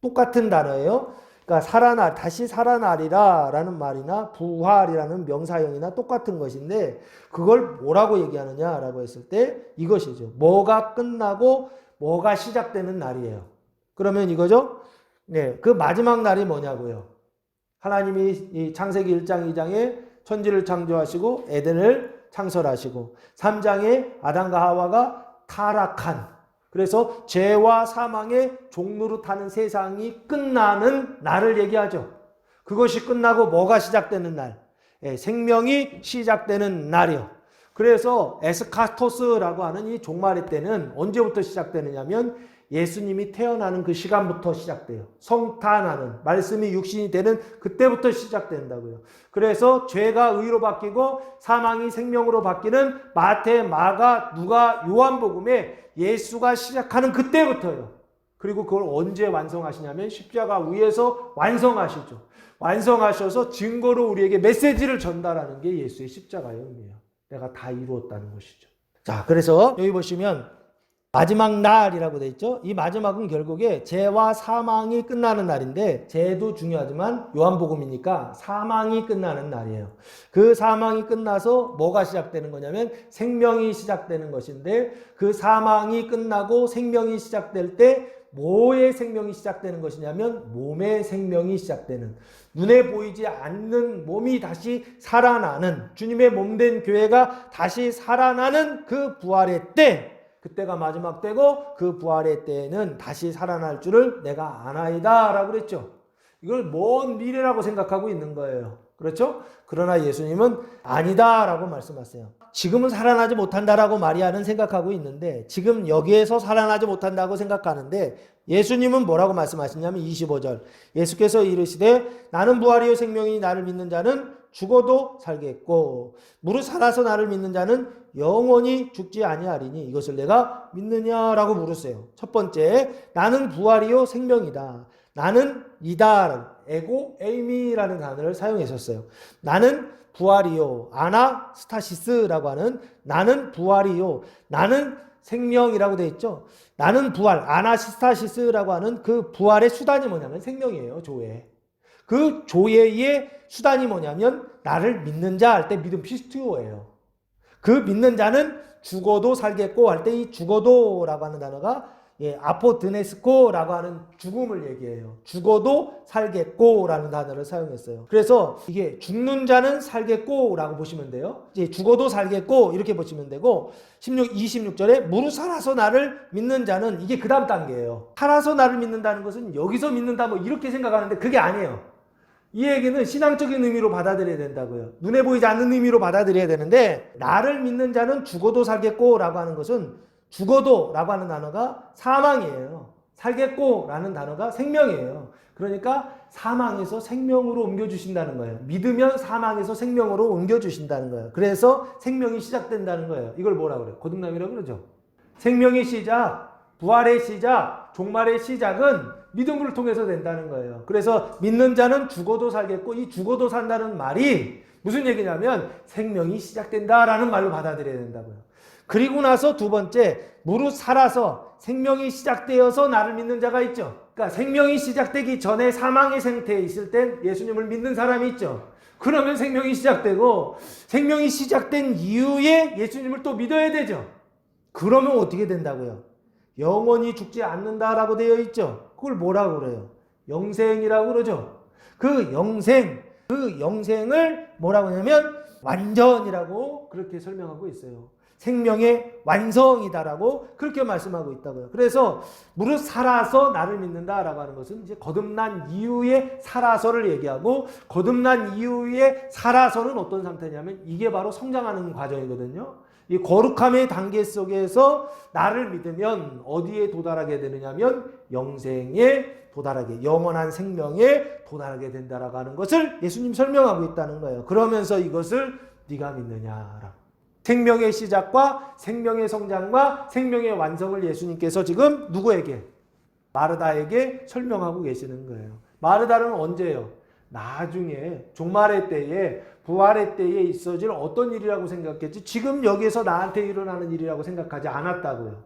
똑같은 단어예요. 그러니까 다시 살아나리라 라는 말이나 부활이라는 명사형이나 똑같은 것인데, 그걸 뭐라고 얘기하느냐라고 했을 때 이것이죠. 뭐가 끝나고 뭐가 시작되는 날이에요. 그러면 이거죠. 네, 그 마지막 날이 뭐냐고요. 하나님이 이 창세기 1장 2장에 천지를 창조하시고 에덴을 창설하시고 3장에 아담과 하와가 타락한, 그래서 죄와 사망의 종노릇하는 세상이 끝나는 날을 얘기하죠. 그것이 끝나고 뭐가 시작되는 날? 생명이 시작되는 날이요. 그래서 에스카토스라고 하는 이 종말의 때는 언제부터 시작되느냐면 예수님이 태어나는 그 시간부터 시작돼요. 성탄하는, 말씀이 육신이 되는 그때부터 시작된다고요. 그래서 죄가 의로 바뀌고 사망이 생명으로 바뀌는 마태, 마가, 누가, 요한복음에 예수가 시작하는 그때부터요. 그리고 그걸 언제 완성하시냐면 십자가 위에서 완성하시죠. 완성하셔서 증거로 우리에게 메시지를 전달하는 게 예수의 십자가의 의미예요. 내가 다 이루었다는 것이죠. 자, 그래서 여기 보시면 마지막 날이라고 돼 있죠. 이 마지막은 결국에 죄와 사망이 끝나는 날인데, 죄도 중요하지만 요한복음이니까 사망이 끝나는 날이에요. 그 사망이 끝나서 뭐가 시작되는 거냐면 생명이 시작되는 것인데, 그 사망이 끝나고 생명이 시작될 때 뭐의 생명이 시작되는 것이냐면 몸의 생명이 시작되는, 눈에 보이지 않는 몸이 다시 살아나는, 주님의 몸된 교회가 다시 살아나는 그 부활의 때, 그때가 마지막 때고 그 부활의 때에는 다시 살아날 줄을 내가 아나이다 라고 그랬죠. 이걸 먼 미래라고 생각하고 있는 거예요. 그렇죠? 그러나 예수님은 아니다 라고 말씀하세요. 지금은 살아나지 못한다라고 마리아는 생각하고 있는데, 지금 여기에서 살아나지 못한다고 생각하는데, 예수님은 뭐라고 말씀하시냐면 25절 예수께서 이르시되 나는 부활이요 생명이니 나를 믿는 자는 죽어도 살겠고 무릇 살아서 나를 믿는 자는 영원히 죽지 아니하리니 이것을 내가 믿느냐라고 물으세요. 첫 번째, 나는 부활이요 생명이다. 나는 이다. 에고 에이미라는 단어를 사용했었어요. 나는 부활이요, 아나스타시스라고 하는 나는 부활이요, 나는 생명이라고 되어 있죠. 나는 부활, 아나스타시스라고 하는 그 부활의 수단이 뭐냐면 생명이에요. 조회. 그 조회의 수단이 뭐냐면 나를 믿는 자 할 때 믿음 피스투어예요. 그 믿는 자는 죽어도 살겠고 할 때 이 죽어도라고 하는 단어가 아포드네스코라고 하는 죽음을 얘기해요. 죽어도 살겠고라는 단어를 사용했어요. 그래서 이게 죽는 자는 살겠고라고 보시면 돼요. 이제 죽어도 살겠고 이렇게 보시면 되고 26절에 무릇 살아서 나를 믿는 자는 이게 그 다음 단계예요. 살아서 나를 믿는다는 것은 여기서 믿는다 뭐 이렇게 생각하는데 그게 아니에요. 이 얘기는 신앙적인 의미로 받아들여야 된다고요. 눈에 보이지 않는 의미로 받아들여야 되는데 나를 믿는 자는 죽어도 살겠고라고 하는 것은 죽어도 라고 하는 단어가 사망이에요. 살겠고 라는 단어가 생명이에요. 그러니까 사망에서 생명으로 옮겨주신다는 거예요. 믿으면 사망에서 생명으로 옮겨주신다는 거예요. 그래서 생명이 시작된다는 거예요. 이걸 뭐라고 그래요? 거듭남이라고 그러죠. 생명의 시작, 부활의 시작, 종말의 시작은 믿음을 통해서 된다는 거예요. 그래서 믿는 자는 죽어도 살겠고 이 죽어도 산다는 말이 무슨 얘기냐면 생명이 시작된다라는 말로 받아들여야 된다고요. 그리고 나서 두 번째, 무릇 살아서 생명이 시작되어서 나를 믿는 자가 있죠. 그러니까 생명이 시작되기 전에 사망의 상태에 있을 땐 예수님을 믿는 사람이 있죠. 그러면 생명이 시작되고 생명이 시작된 이후에 예수님을 또 믿어야 되죠. 그러면 어떻게 된다고요? 영원히 죽지 않는다라고 되어 있죠. 그걸 뭐라고 그래요? 영생이라고 그러죠. 그 영생을 뭐라고 하냐면 완전이라고 그렇게 설명하고 있어요. 생명의 완성이다라고 그렇게 말씀하고 있다고요. 그래서 무릇 살아서 나를 믿는다라고 하는 것은 이제 거듭난 이후에 살아서를 얘기하고 거듭난 이후에 살아서는 어떤 상태냐면 이게 바로 성장하는 과정이거든요. 이 거룩함의 단계 속에서 나를 믿으면 어디에 도달하게 되느냐면 영생에 도달하게, 영원한 생명에 도달하게 된다라고 하는 것을 예수님 설명하고 있다는 거예요. 그러면서 이것을 네가 믿느냐라고. 생명의 시작과 생명의 성장과 생명의 완성을 예수님께서 지금 누구에게? 마르다에게 설명하고 계시는 거예요. 마르다는 언제요? 나중에 종말의 때에 부활의 때에 있어질 어떤 일이라고 생각했지 지금 여기에서 나한테 일어나는 일이라고 생각하지 않았다고요.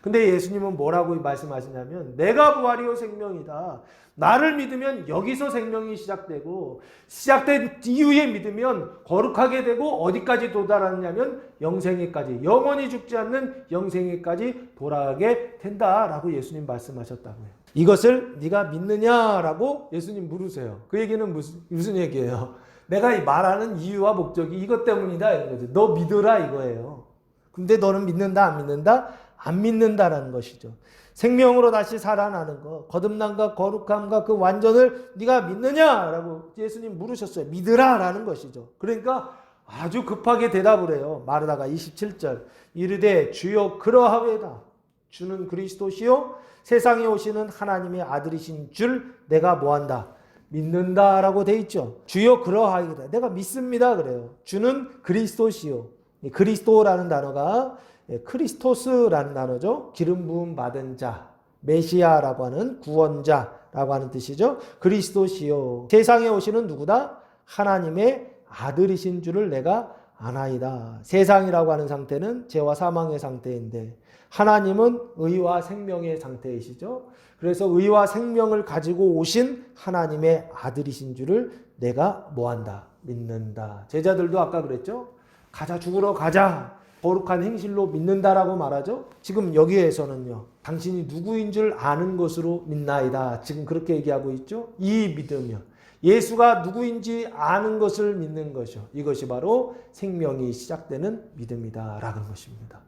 근데 예수님은 뭐라고 말씀하시냐면 내가 부활이요 생명이다. 나를 믿으면 여기서 생명이 시작되고 시작된 이후에 믿으면 거룩하게 되고 어디까지 도달하느냐면 영생에까지 영원히 죽지 않는 영생에까지 돌아가게 된다라고 예수님 말씀하셨다고요. 이것을 네가 믿느냐라고 예수님 물으세요. 그 얘기는 무슨 얘기예요? 내가 말하는 이유와 목적이 이것 때문이다 이런 거죠. 너 믿으라 이거예요. 근데 너는 믿는다 안 믿는다? 안 믿는다라는 것이죠. 생명으로 다시 살아나는 것, 거듭남과 거룩함과 그 완전을 네가 믿느냐라고 예수님 물으셨어요. 믿으라라는 것이죠. 그러니까 아주 급하게 대답을 해요. 마르다가 27절 이르되 주여 그러하외다. 주는 그리스도시요 세상에 오시는 하나님의 아들이신 줄 내가 뭐한다? 믿는다라고 돼 있죠. 주여 그러하이다. 내가 믿습니다 그래요. 주는 그리스도시요. 그리스도라는 단어가 크리스토스라는 단어죠. 기름 부음 받은 자, 메시아라고 하는 구원자라고 하는 뜻이죠. 그리스도시요. 세상에 오시는 누구다? 하나님의 아들이신 줄을 내가 아나이다. 세상이라고 하는 상태는 죄와 사망의 상태인데 하나님은 의와 생명의 상태이시죠. 그래서 의와 생명을 가지고 오신 하나님의 아들이신 줄을 내가 뭐한다? 믿는다. 제자들도 아까 그랬죠. 가자 죽으러 가자. 거룩한 행실로 믿는다라고 말하죠. 지금 여기에서는요. 당신이 누구인 줄 아는 것으로 믿나이다. 지금 그렇게 얘기하고 있죠. 이 믿음이요. 예수가 누구인지 아는 것을 믿는 것이요. 이것이 바로 생명이 시작되는 믿음이다라는 것입니다.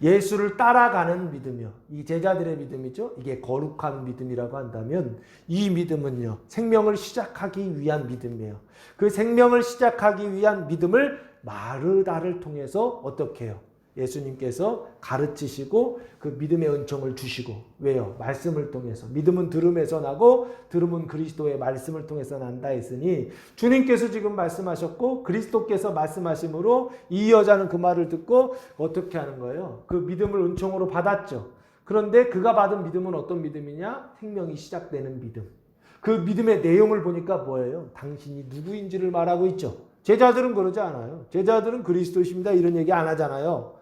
예수를 따라가는 믿음이요. 이 제자들의 믿음이죠. 이게 거룩한 믿음이라고 한다면 이 믿음은요. 생명을 시작하기 위한 믿음이에요. 그 생명을 시작하기 위한 믿음을 마르다를 통해서 어떻게 해요? 예수님께서 가르치시고 그 믿음의 은총을 주시고 왜요? 말씀을 통해서 믿음은 들음에서 나고 들음은 그리스도의 말씀을 통해서 난다 했으니 주님께서 지금 말씀하셨고 그리스도께서 말씀하심으로 이 여자는 그 말을 듣고 어떻게 하는 거예요? 그 믿음을 은총으로 받았죠. 그런데 그가 받은 믿음은 어떤 믿음이냐? 생명이 시작되는 믿음. 그 믿음의 내용을 보니까 뭐예요? 당신이 누구인지를 말하고 있죠. 제자들은 그러지 않아요. 제자들은 그리스도십니다 이런 얘기 안 하잖아요.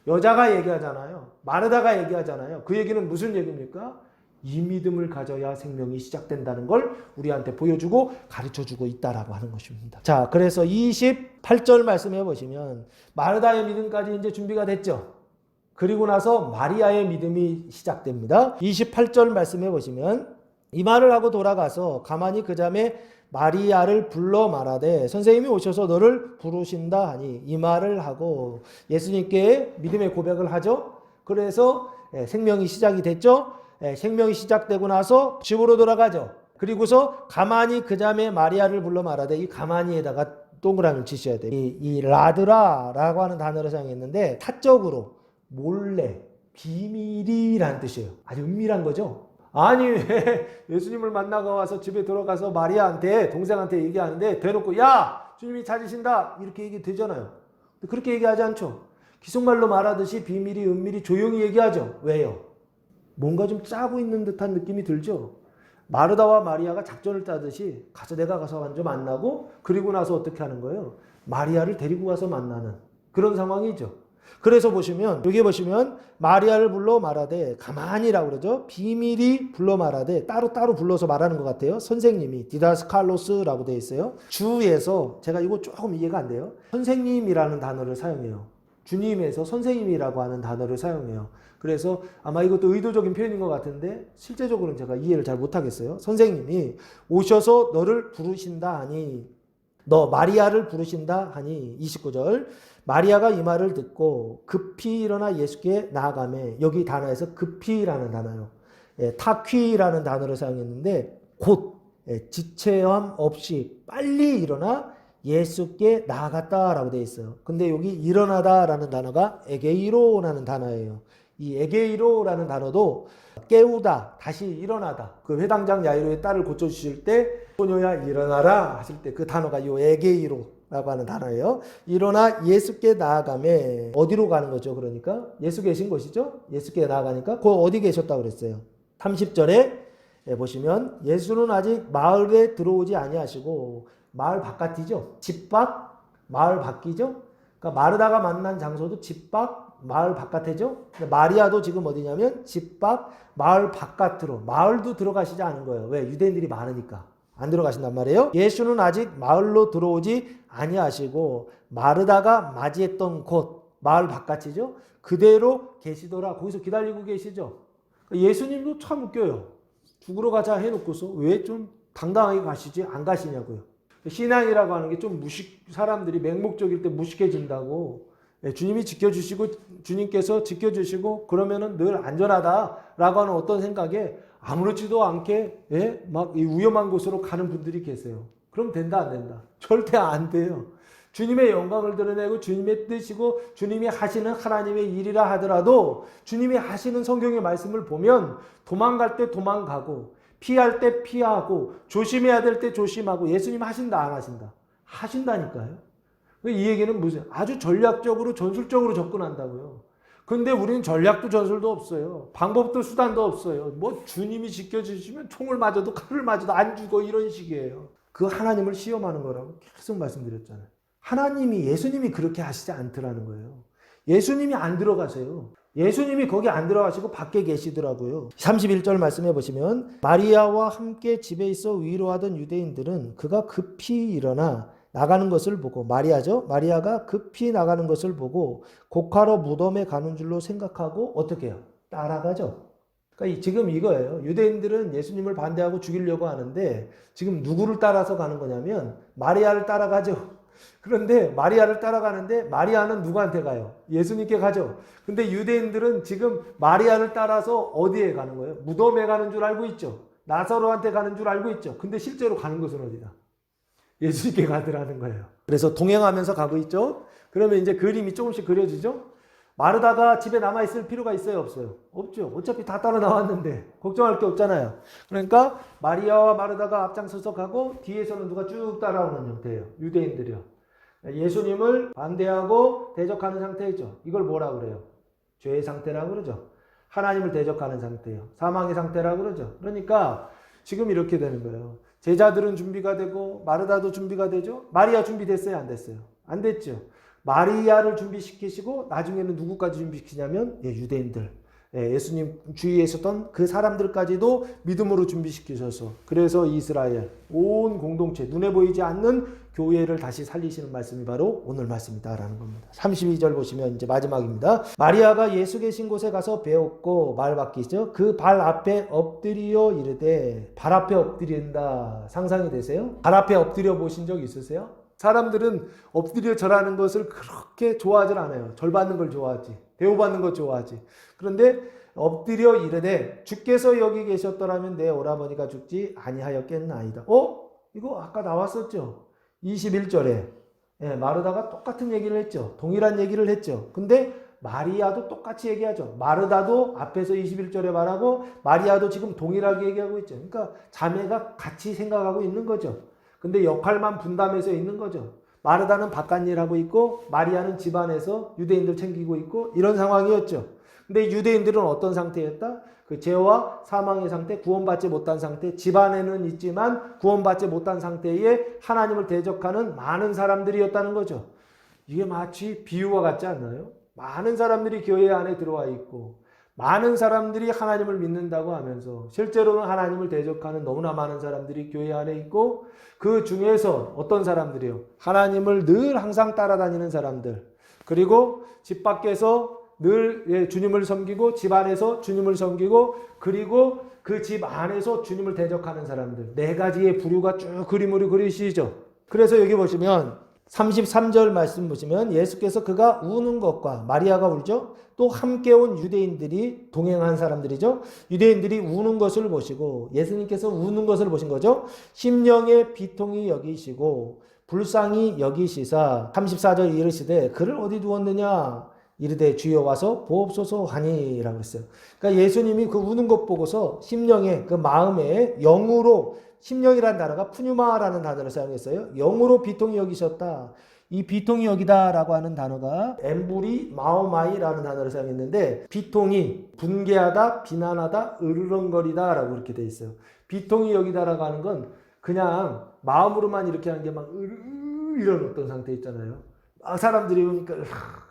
여자가 얘기하잖아요. 마르다가 얘기하잖아요. 그 얘기는 무슨 얘기입니까? 이 믿음을 가져야 생명이 시작된다는 걸 우리한테 보여주고 가르쳐주고 있다라고 하는 것입니다. 자, 그래서 28절 말씀해 보시면 마르다의 믿음까지 이제 준비가 됐죠. 그리고 나서 마리아의 믿음이 시작됩니다. 28절 말씀해 보시면 이 말을 하고 돌아가서 가만히 그 자매 마리아를 불러 말하되 선생님이 오셔서 너를 부르신다 하니 이 말을 하고 예수님께 믿음의 고백을 하죠. 그래서 생명이 시작이 됐죠. 생명이 시작되고 나서 집으로 돌아가죠. 그리고서 가만히 그 자매 마리아를 불러 말하되 이 가만히에다가 동그라미를 치셔야 돼요. 이 라드라라고 하는 단어를 사용했는데 사적으로 몰래 비밀이라는 뜻이에요. 아주 은밀한 거죠. 아니 왜 예수님을 만나고 와서 집에 들어가서 마리아한테 동생한테 얘기하는데 대놓고 야 주님이 찾으신다 이렇게 얘기 되잖아요. 그렇게 얘기하지 않죠. 기속말로 말하듯이 비밀이 은밀히 조용히 얘기하죠. 왜요? 뭔가 좀 짜고 있는 듯한 느낌이 들죠. 마르다와 마리아가 작전을 짜듯이 내가 가서 먼저 만나고 그리고 나서 어떻게 하는 거예요? 마리아를 데리고 가서 만나는 그런 상황이죠. 그래서 보시면 여기 보시면 마리아를 불러 말하되 가만히라고 그러죠. 비밀이 불러 말하되 따로 불러서 말하는 것 같아요. 선생님이 디다스칼로스라고 되어 있어요. 주에서 제가 이거 조금 이해가 안 돼요. 선생님이라는 단어를 사용해요. 주님에서 선생님이라고 하는 단어를 사용해요. 그래서 아마 이것도 의도적인 표현인 것 같은데 실제적으로는 제가 이해를 잘 못하겠어요. 선생님이 오셔서 너를 부르신다 하니 너 마리아를 부르신다 하니 29절 마리아가 이 말을 듣고 급히 일어나 예수께 나아가매 여기 단어에서 급히라는 단어요. 타퀴라는 단어를 사용했는데 곧 지체함 없이 빨리 일어나 예수께 나아갔다라고 되어 있어요. 근데 여기 일어나다라는 단어가 에게이로라는 단어예요. 이 에게이로라는 단어도 깨우다, 다시 일어나다. 그 회당장 야이로의 딸을 고쳐주실 때 소녀야 일어나라 하실 때 그 단어가 이 에게이로라고 하는 단어예요. 일어나 예수께 나아가매 어디로 가는 거죠? 그러니까 예수 계신 곳이죠? 예수께 나아가니까 그 어디 계셨다고 그랬어요? 30절에 보시면 예수는 아직 마을에 들어오지 아니하시고 마을 바깥이죠. 집 밖, 마을 밖이죠. 그러니까 마르다가 만난 장소도 집 밖, 마을 바깥이죠. 마리아도 지금 어디냐면 집 밖, 마을 바깥으로 마을도 들어가시지 않은 거예요. 왜? 유대인들이 많으니까 안 들어가신단 말이에요. 예수는 아직 마을로 들어오지 아니하시고 마르다가 맞이했던 곳, 마을 바깥이죠. 그대로 계시더라. 거기서 기다리고 계시죠. 예수님도 참 웃겨요. 죽으러 가자 해놓고서 왜 좀 당당하게 가시지 안 가시냐고요. 신앙이라고 하는 게 좀 사람들이 맹목적일 때 무식해진다고. 주님이 지켜주시고 주님께서 지켜주시고 그러면은 늘 안전하다라고 하는 어떤 생각에 아무렇지도 않게 막 이 위험한 곳으로 가는 분들이 계세요. 그럼 된다 안 된다? 절대 안 돼요. 주님의 영광을 드러내고 주님의 뜻이고 주님이 하시는 하나님의 일이라 하더라도 주님이 하시는 성경의 말씀을 보면 도망갈 때 도망가고 피할 때 피하고 조심해야 될 때 조심하고 예수님 하신다 안 하신다? 하신다니까요. 이 얘기는 무슨 아주 전략적으로 전술적으로 접근한다고요. 근데 우리는 전략도 전술도 없어요. 방법도 수단도 없어요. 뭐 주님이 지켜주시면 총을 맞아도 칼을 맞아도 안 죽어 이런 식이에요. 그 하나님을 시험하는 거라고 계속 말씀드렸잖아요. 하나님이 예수님이 그렇게 하시지 않더라는 거예요. 예수님이 안 들어가세요. 예수님이 거기 안 들어가시고 밖에 계시더라고요. 31절 말씀해 보시면 마리아와 함께 집에 있어 위로하던 유대인들은 그가 급히 일어나 나가는 것을 보고 마리아죠. 마리아가 급히 나가는 것을 보고 곡하러 무덤에 가는 줄로 생각하고 어떻게 해요? 따라가죠. 그러니까 지금 이거예요. 유대인들은 예수님을 반대하고 죽이려고 하는데 지금 누구를 따라서 가는 거냐면 마리아를 따라가죠. 그런데 마리아를 따라가는데 마리아는 누구한테 가요? 예수님께 가죠. 근데 유대인들은 지금 마리아를 따라서 어디에 가는 거예요? 무덤에 가는 줄 알고 있죠. 나사로한테 가는 줄 알고 있죠. 근데 실제로 가는 것은 어디다? 예수님께 가더라는 거예요. 그래서 동행하면서 가고 있죠. 그러면 이제 그림이 조금씩 그려지죠. 마르다가 집에 남아있을 필요가 있어요? 없어요? 없죠. 어차피 다 따라 나왔는데 걱정할 게 없잖아요. 그러니까 마리아와 마르다가 앞장서서 가고 뒤에서는 누가 쭉 따라오는 형태예요. 유대인들이요. 예수님을 반대하고 대적하는 상태이죠. 이걸 뭐라고 그래요? 죄의 상태라고 그러죠. 하나님을 대적하는 상태예요. 사망의 상태라고 그러죠. 그러니까 지금 이렇게 되는 거예요. 제자들은 준비가 되고 마르다도 준비가 되죠. 마리아 준비됐어요? 안 됐어요? 안 됐죠. 마리아를 준비시키시고 나중에는 누구까지 준비시키냐면 유대인들. 예수님 주위에 있었던 그 사람들까지도 믿음으로 준비시키셔서 그래서 이스라엘 온 공동체 눈에 보이지 않는 교회를 다시 살리시는 말씀이 바로 오늘 말씀이다라는 겁니다. 32절 보시면 이제 마지막입니다. 마리아가 예수 계신 곳에 가서 배웠고 말 바뀌죠. 그 발 앞에 엎드려 이르되 발 앞에 엎드린다. 상상이 되세요? 발 앞에 엎드려 보신 적 있으세요? 사람들은 엎드려 절하는 것을 그렇게 좋아하지 않아요. 절 받는 걸 좋아하지. 대우받는 것 좋아하지. 그런데 엎드려 이르되 주께서 여기 계셨더라면 내 오라버니가 죽지 아니하였겠나이다. 이거 아까 나왔었죠. 21절에 마르다가 똑같은 얘기를 했죠. 동일한 얘기를 했죠. 근데 마리아도 똑같이 얘기하죠. 마르다도 앞에서 21절에 말하고 마리아도 지금 동일하게 얘기하고 있죠. 그러니까 자매가 같이 생각하고 있는 거죠. 근데 역할만 분담해서 있는 거죠. 마르다는 바깥일 하고 있고 마리아는 집안에서 유대인들 챙기고 있고 이런 상황이었죠. 근데 유대인들은 어떤 상태였다? 그 죄와 사망의 상태, 구원받지 못한 상태, 집안에는 있지만 구원받지 못한 상태에 하나님을 대적하는 많은 사람들이었다는 거죠. 이게 마치 비유와 같지 않나요? 많은 사람들이 교회 안에 들어와 있고 많은 사람들이 하나님을 믿는다고 하면서 실제로는 하나님을 대적하는 너무나 많은 사람들이 교회 안에 있고 그 중에서 어떤 사람들이요? 하나님을 늘 항상 따라다니는 사람들, 그리고 집 밖에서 늘 주님을 섬기고 집 안에서 주님을 섬기고 그리고 그 집 안에서 주님을 대적하는 사람들, 네 가지의 부류가 쭉 그림으로 그리시죠. 그래서 여기 보시면 33절 말씀 보시면 예수께서 그가 우는 것과 마리아가 울죠. 또 함께 온 유대인들이 동행한 사람들이죠. 유대인들이 우는 것을 보시고 예수님께서 우는 것을 보신 거죠. 심령의 비통이 여기시고 불쌍히 여기시사 34절 이르시되 그를 어디 두었느냐 이르되 주여 와서 보옵소서 하니라고 했어요. 그러니까 예수님이 그 우는 것 보고서 심령의 그 마음에 영으로 심령이라는 단어가 푸뉴마라는 단어를 사용했어요. 영으로 비통이 여기셨다. 이 비통이 여기다라고 하는 단어가 엠부리 마오마이라는 단어를 사용했는데 비통이 분개하다, 비난하다, 으르렁거리다라고 이렇게 돼 있어요. 비통이 여기다라고 하는 건 그냥 마음으로만 이렇게 하는 게 막 이런 어떤 상태 있잖아요. 사람들이 오니까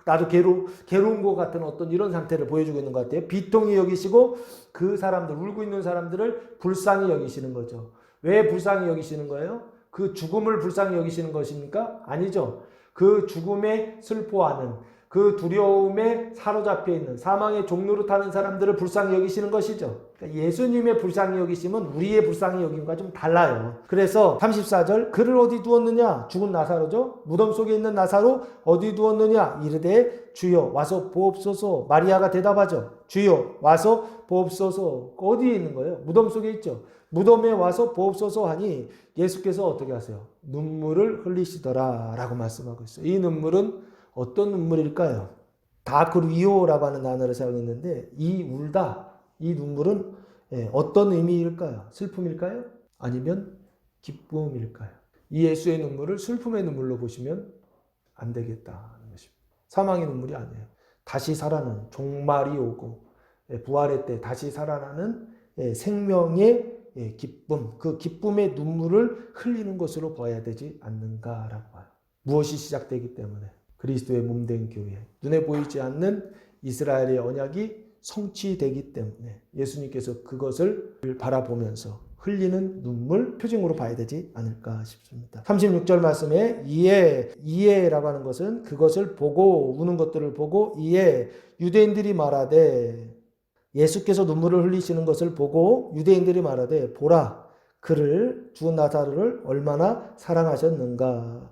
나도 괴로운 것 같은 어떤 이런 상태를 보여주고 있는 것 같아요. 비통이 여기시고 그 사람들, 울고 있는 사람들을 불쌍히 여기시는 거죠. 왜 불쌍히 여기시는 거예요? 그 죽음을 불쌍히 여기시는 것입니까? 아니죠. 그 죽음에 슬퍼하는, 그 두려움에 사로잡혀 있는, 사망의 종로로 타는 사람들을 불쌍히 여기시는 것이죠. 그러니까 예수님의 불쌍히 여기심은 우리의 불쌍히 여김과 좀 달라요. 그래서 34절 그를 어디 두었느냐? 죽은 나사로죠. 무덤 속에 있는 나사로 어디 두었느냐? 이르되 주여 와서 보옵소서. 마리아가 대답하죠. 주여 와서 보옵소서. 어디에 있는 거예요? 무덤 속에 있죠. 무덤에 와서 보옵소서 하니 예수께서 어떻게 하세요? 눈물을 흘리시더라 라고 말씀하고 있어요. 이 눈물은 어떤 눈물일까요? 다크리오라고 하는 단어를 사용했는데 이 울다, 이 눈물은 어떤 의미일까요? 슬픔일까요? 아니면 기쁨일까요? 이 예수의 눈물을 슬픔의 눈물로 보시면 안 되겠다는 것입니다. 사망의 눈물이 아니에요. 다시 살아나는, 종말이 오고 부활의 때 다시 살아나는 생명의 기쁨, 그 기쁨의 눈물을 흘리는 것으로 봐야 되지 않는가라고 봐요. 무엇이 시작되기 때문에 그리스도의 몸된 교회, 눈에 보이지 않는 이스라엘의 언약이 성취되기 때문에 예수님께서 그것을 바라보면서 흘리는 눈물 표징으로 봐야 되지 않을까 싶습니다. 36절 말씀에 이에라고 하는 것은 그것을 보고 우는 것들을 보고 이에 유대인들이 말하되 예수께서 눈물을 흘리시는 것을 보고 유대인들이 말하되 보라 그를 죽은 나사로를 얼마나 사랑하셨는가.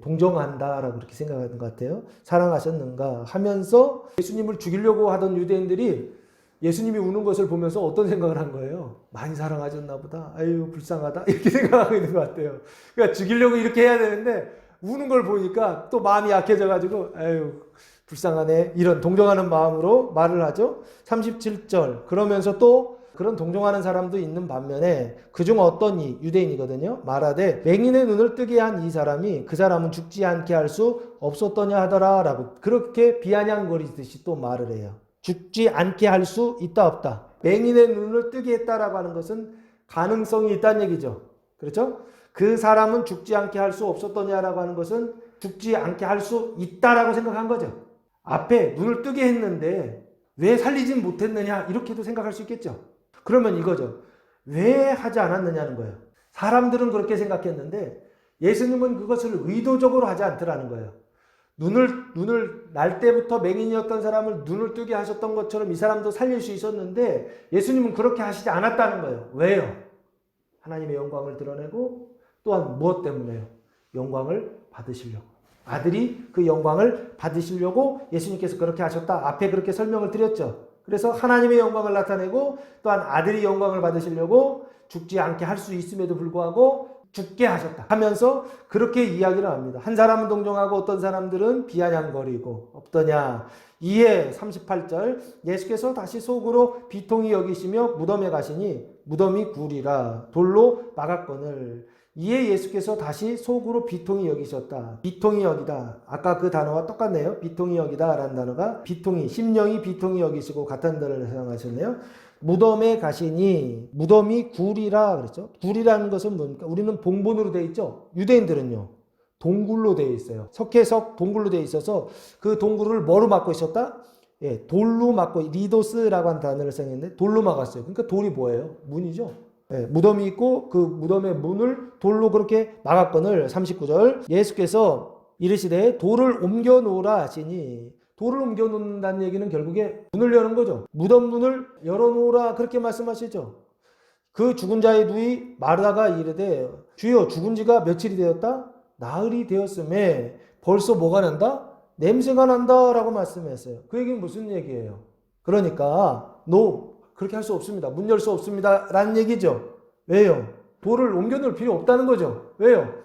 동정한다라고 그렇게 생각하는 것 같아요. 사랑하셨는가 하면서 예수님을 죽이려고 하던 유대인들이 예수님이 우는 것을 보면서 어떤 생각을 한 거예요? 많이 사랑하셨나 보다. 아유 불쌍하다. 이렇게 생각하고 있는 것 같아요. 그러니까 죽이려고 이렇게 해야 되는데 우는 걸 보니까 또 마음이 약해져가지고 아유 불쌍하네. 이런 동정하는 마음으로 말을 하죠. 37절 그러면서 또 그런 동정하는 사람도 있는 반면에 그중 어떤 유대인이거든요. 말하되 맹인의 눈을 뜨게 한 이 사람이 그 사람은 죽지 않게 할 수 없었더냐 하더라 라고 그렇게 비아냥거리듯이 또 말을 해요. 죽지 않게 할 수 있다 없다. 맹인의 눈을 뜨게 했다라고 하는 것은 가능성이 있다는 얘기죠. 그렇죠? 그 사람은 죽지 않게 할 수 없었더냐라고 하는 것은 죽지 않게 할 수 있다라고 생각한 거죠. 앞에 눈을 뜨게 했는데 왜 살리진 못했느냐 이렇게도 생각할 수 있겠죠. 그러면 이거죠. 왜 하지 않았느냐는 거예요. 사람들은 그렇게 생각했는데 예수님은 그것을 의도적으로 하지 않더라는 거예요. 눈을 날 때부터 맹인이었던 사람을 눈을 뜨게 하셨던 것처럼 이 사람도 살릴 수 있었는데 예수님은 그렇게 하시지 않았다는 거예요. 왜요? 하나님의 영광을 드러내고 또한 무엇 때문에요? 영광을 받으시려고. 아들이 그 영광을 받으시려고 예수님께서 그렇게 하셨다. 앞에 그렇게 설명을 드렸죠. 그래서 하나님의 영광을 나타내고 또한 아들이 영광을 받으시려고 죽지 않게 할 수 있음에도 불구하고 죽게 하셨다 하면서 그렇게 이야기를 합니다. 한 사람은 동정하고 어떤 사람들은 비아냥거리고 없더냐. 이에 38절 예수께서 다시 속으로 비통히 여기시며 무덤에 가시니 무덤이 굴이라 돌로 막았거늘. 이에 예수께서 다시 속으로 비통히 여기셨다. 비통히 여기다. 아까 그 단어와 똑같네요. 비통히 여기다 라는 단어가 비통히, 심령이 비통히 여기시고 같은 단어를 사용하셨네요. 무덤에 가시니 무덤이 굴이라 그랬죠. 굴이라는 것은 뭡니까? 우리는 봉본으로 되어 있죠. 유대인들은요. 동굴로 되어 있어요. 석회석 동굴로 되어 있어서 그 동굴을 뭐로 막고 있었다? 예, 돌로 막고 리도스라고 하는 단어를 사용했는데 돌로 막았어요. 그러니까 돌이 뭐예요? 문이죠. 예, 무덤이 있고 그 무덤의 문을 돌로 그렇게 막았거늘. 39절 예수께서 이르시되 돌을 옮겨 놓으라 하시니 돌을 옮겨 놓는다는 얘기는 결국에 문을 여는 거죠. 무덤 문을 열어놓으라 그렇게 말씀하시죠. 그 죽은 자의 누이 마르다가 이르되 주여 죽은 지가 며칠이 되었다? 나흘이 되었음에 벌써 뭐가 난다? 냄새가 난다 라고 말씀했어요. 그 얘기는 무슨 얘기예요? 그러니까 그렇게 할 수 없습니다. 문 열 수 없습니다 라는 얘기죠. 왜요? 돌을 옮겨 놓을 필요 없다는 거죠. 왜요?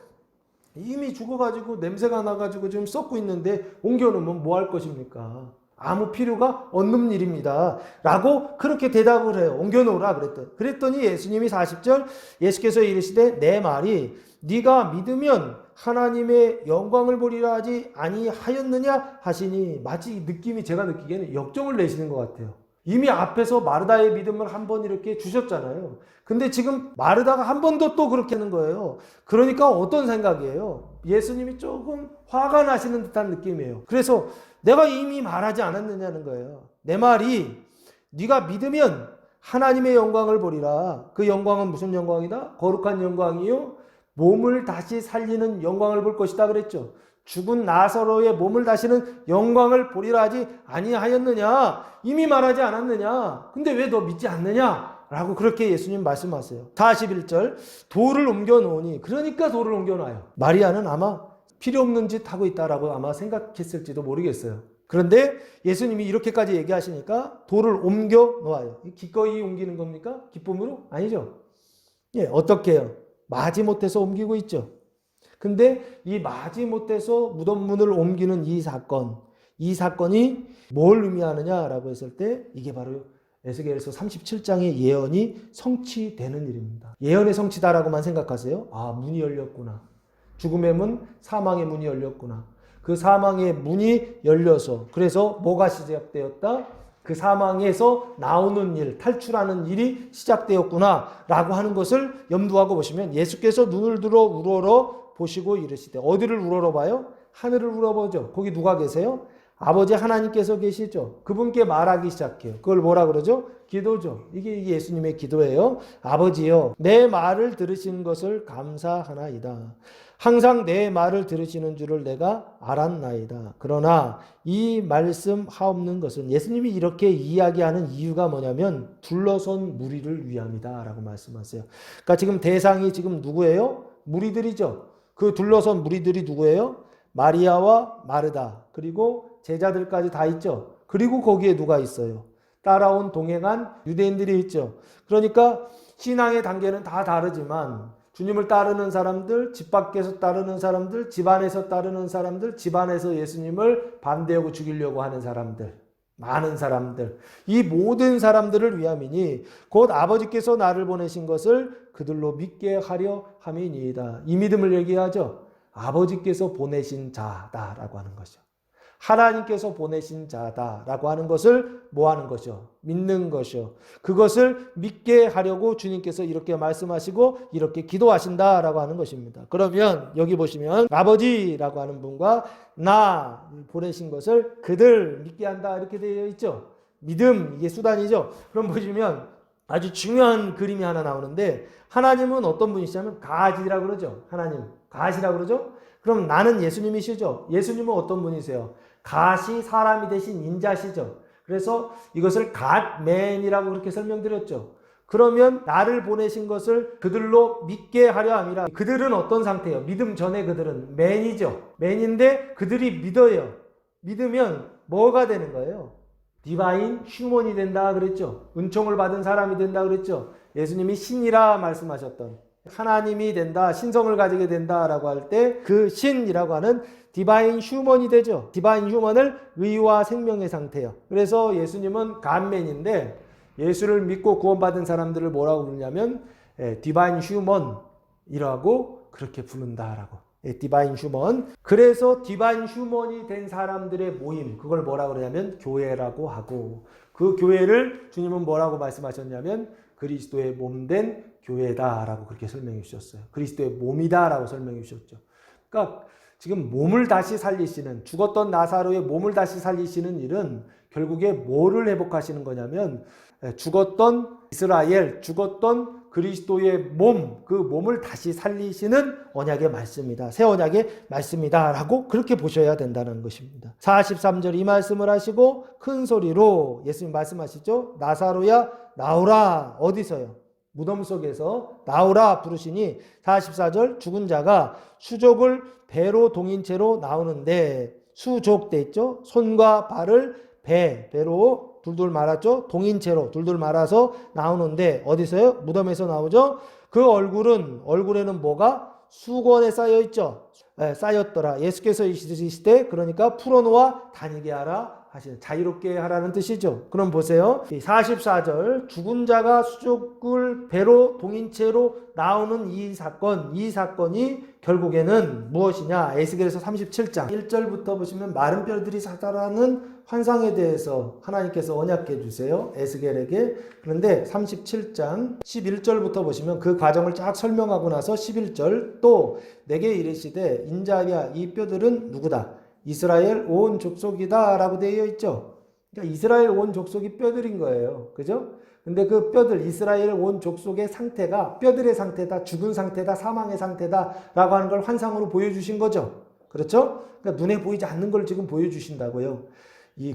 이미 죽어가지고 냄새가 나가지고 지금 썩고 있는데 옮겨놓으면 뭐 할 것입니까? 아무 필요가 없는 일입니다. 라고 그렇게 대답을 해요. 옮겨놓으라 그랬더니 예수님이 40절 예수께서 이르시되 내 말이 네가 믿으면 하나님의 영광을 보리라 하지 아니하였느냐 하시니 마치 느낌이 제가 느끼기에는 역정을 내시는 것 같아요. 이미 앞에서 마르다의 믿음을 한번 이렇게 주셨잖아요. 근데 지금 마르다가 한 번 더 또 그렇게 하는 거예요. 그러니까 어떤 생각이에요? 예수님이 조금 화가 나시는 듯한 느낌이에요. 그래서 내가 이미 말하지 않았느냐는 거예요. 내 말이 네가 믿으면 하나님의 영광을 보리라. 그 영광은 무슨 영광이다? 거룩한 영광이요. 몸을 다시 살리는 영광을 볼 것이다 그랬죠. 죽은 나사로의 몸을 다시는 영광을 보리라 하지 아니하였느냐? 이미 말하지 않았느냐? 근데 왜 너 믿지 않느냐? 라고 그렇게 예수님 말씀하세요. 41절 돌을 옮겨 놓으니 그러니까 돌을 옮겨 놔요. 마리아는 아마 필요 없는 짓 하고 있다라고 아마 생각했을지도 모르겠어요. 그런데 예수님이 이렇게까지 얘기하시니까 돌을 옮겨 놓아요. 기꺼이 옮기는 겁니까? 기쁨으로? 아니죠. 예, 어떻게 해요? 마지못해서 옮기고 있죠. 근데 이 마지못해서 무덤 문을 옮기는 이 사건이 뭘 의미하느냐라고 했을 때 이게 바로 에스겔서 37장의 예언이 성취되는 일입니다. 예언의 성취다라고만 생각하세요. 아, 문이 열렸구나. 죽음의 문, 사망의 문이 열렸구나. 그 사망의 문이 열려서 그래서 뭐가 시작되었다? 그 사망에서 나오는 일, 탈출하는 일이 시작되었구나 라고 하는 것을 염두하고 보시면 예수께서 눈을 들어 우러러 보시고 이르시되 어디를 우러러 봐요? 하늘을 우러러보죠. 거기 누가 계세요? 아버지 하나님께서 계시죠. 그분께 말하기 시작해요. 그걸 뭐라 그러죠? 기도죠. 이게 예수님의 기도예요. 아버지여 내 말을 들으신 것을 감사하나이다. 항상 내 말을 들으시는 줄을 내가 알았나이다. 그러나 이 말씀 하옵는 것은 예수님이 이렇게 이야기하는 이유가 뭐냐면 둘러선 무리를 위함이다 라고 말씀하세요. 그러니까 지금 대상이 지금 누구예요? 무리들이죠. 그 둘러선 무리들이 누구예요? 마리아와 마르다 그리고 제자들까지 다 있죠. 그리고 거기에 누가 있어요? 따라온 동행한 유대인들이 있죠. 그러니까 신앙의 단계는 다 다르지만 주님을 따르는 사람들, 집 밖에서 따르는 사람들, 집 안에서 따르는 사람들, 집 안에서 예수님을 반대하고 죽이려고 하는 사람들, 많은 사람들, 이 모든 사람들을 위함이니 곧 아버지께서 나를 보내신 것을 그들로 믿게 하려 함이니이다. 이 믿음을 얘기하죠. 아버지께서 보내신 자다라고 하는 것이죠. 하나님께서 보내신 자다라고 하는 것을 뭐 하는 것이죠? 믿는 것이요. 그것을 믿게 하려고 주님께서 이렇게 말씀하시고 이렇게 기도하신다라고 하는 것입니다. 그러면 여기 보시면 아버지라고 하는 분과 나 보내신 것을 그들 믿게 한다 이렇게 되어 있죠. 믿음, 이게 수단이죠. 그럼 보시면 아주 중요한 그림이 하나 나오는데, 하나님은 어떤 분이시냐면 가시라고 그러죠. 하나님 가시라고 그러죠. 그럼 나는 예수님이시죠. 예수님은 어떤 분이세요? 가시 사람이 되신 인자시죠. 그래서 이것을 갓맨이라고 그렇게 설명드렸죠. 그러면 나를 보내신 것을 그들로 믿게 하려 함이라. 그들은 어떤 상태예요? 믿음 전에 그들은 맨이죠. 맨인데 그들이 믿어요. 믿으면 뭐가 되는 거예요? 디바인 휴먼이 된다 그랬죠. 은총을 받은 사람이 된다 그랬죠. 예수님이 신이라 말씀하셨던, 하나님이 된다, 신성을 가지게 된다라고 할 때 그 신이라고 하는 디바인 휴먼이 되죠. 디바인 휴먼을 의와 생명의 상태예요. 그래서 예수님은 갓맨인데 예수를 믿고 구원받은 사람들을 뭐라고 부르냐면 디바인 휴먼이라고 그렇게 부른다라고. 디바인 휴먼. 그래서 디바인 휴먼이 된 사람들의 모임, 그걸 뭐라고 그러냐면 교회라고 하고, 그 교회를 주님은 뭐라고 말씀하셨냐면 그리스도의 몸된 교회다라고 그렇게 설명해 주셨어요. 그리스도의 몸이다라고 설명해 주셨죠. 그러니까 지금 몸을 다시 살리시는, 죽었던 나사로의 몸을 다시 살리시는 일은 결국에 뭐를 회복하시는 거냐면 죽었던 이스라엘, 죽었던 그리스도의 몸, 그 몸을 다시 살리시는 언약의 말씀이다. 새 언약의 말씀이다 라고 그렇게 보셔야 된다는 것입니다. 43절 이 말씀을 하시고 큰 소리로 예수님 말씀하시죠. 나사로야 나오라. 어디서요? 무덤 속에서 나오라 부르시니 44절 죽은 자가 수족을 배로 동인 채로 나오는데, 수족 돼 있죠. 손과 발을 배로 둘둘 말았죠. 동인채로 둘둘 말아서 나오는데 어디서요? 무덤에서 나오죠. 그 얼굴에는 뭐가? 수건에 쌓여 있죠. 쌓였더라. 예수께서 이르실 때 그러니까 풀어놓아 다니게 하라 하시는, 자유롭게 하라는 뜻이죠. 그럼 보세요. 44절 죽은 자가 수족을 배로 동인채로 나오는 이 사건이 결국에는 무엇이냐? 에스겔에서 37장 1절부터 보시면 마른 뼈들이 사다라는 환상에 대해서 하나님께서 언약해 주세요. 에스겔에게. 그런데 37장 11절부터 보시면 그 과정을 쫙 설명하고 나서 11절 또 내게 이르시되 인자야 이 뼈들은 누구다? 이스라엘 온 족속이다 라고 되어 있죠. 그러니까 이스라엘 온 족속이 뼈들인 거예요. 그죠? 근데 그 뼈들, 이스라엘 온 족속의 상태가 뼈들의 상태다, 죽은 상태다, 사망의 상태다 라고 하는 걸 환상으로 보여주신 거죠. 그렇죠? 그러니까 눈에 보이지 않는 걸 지금 보여주신다고요.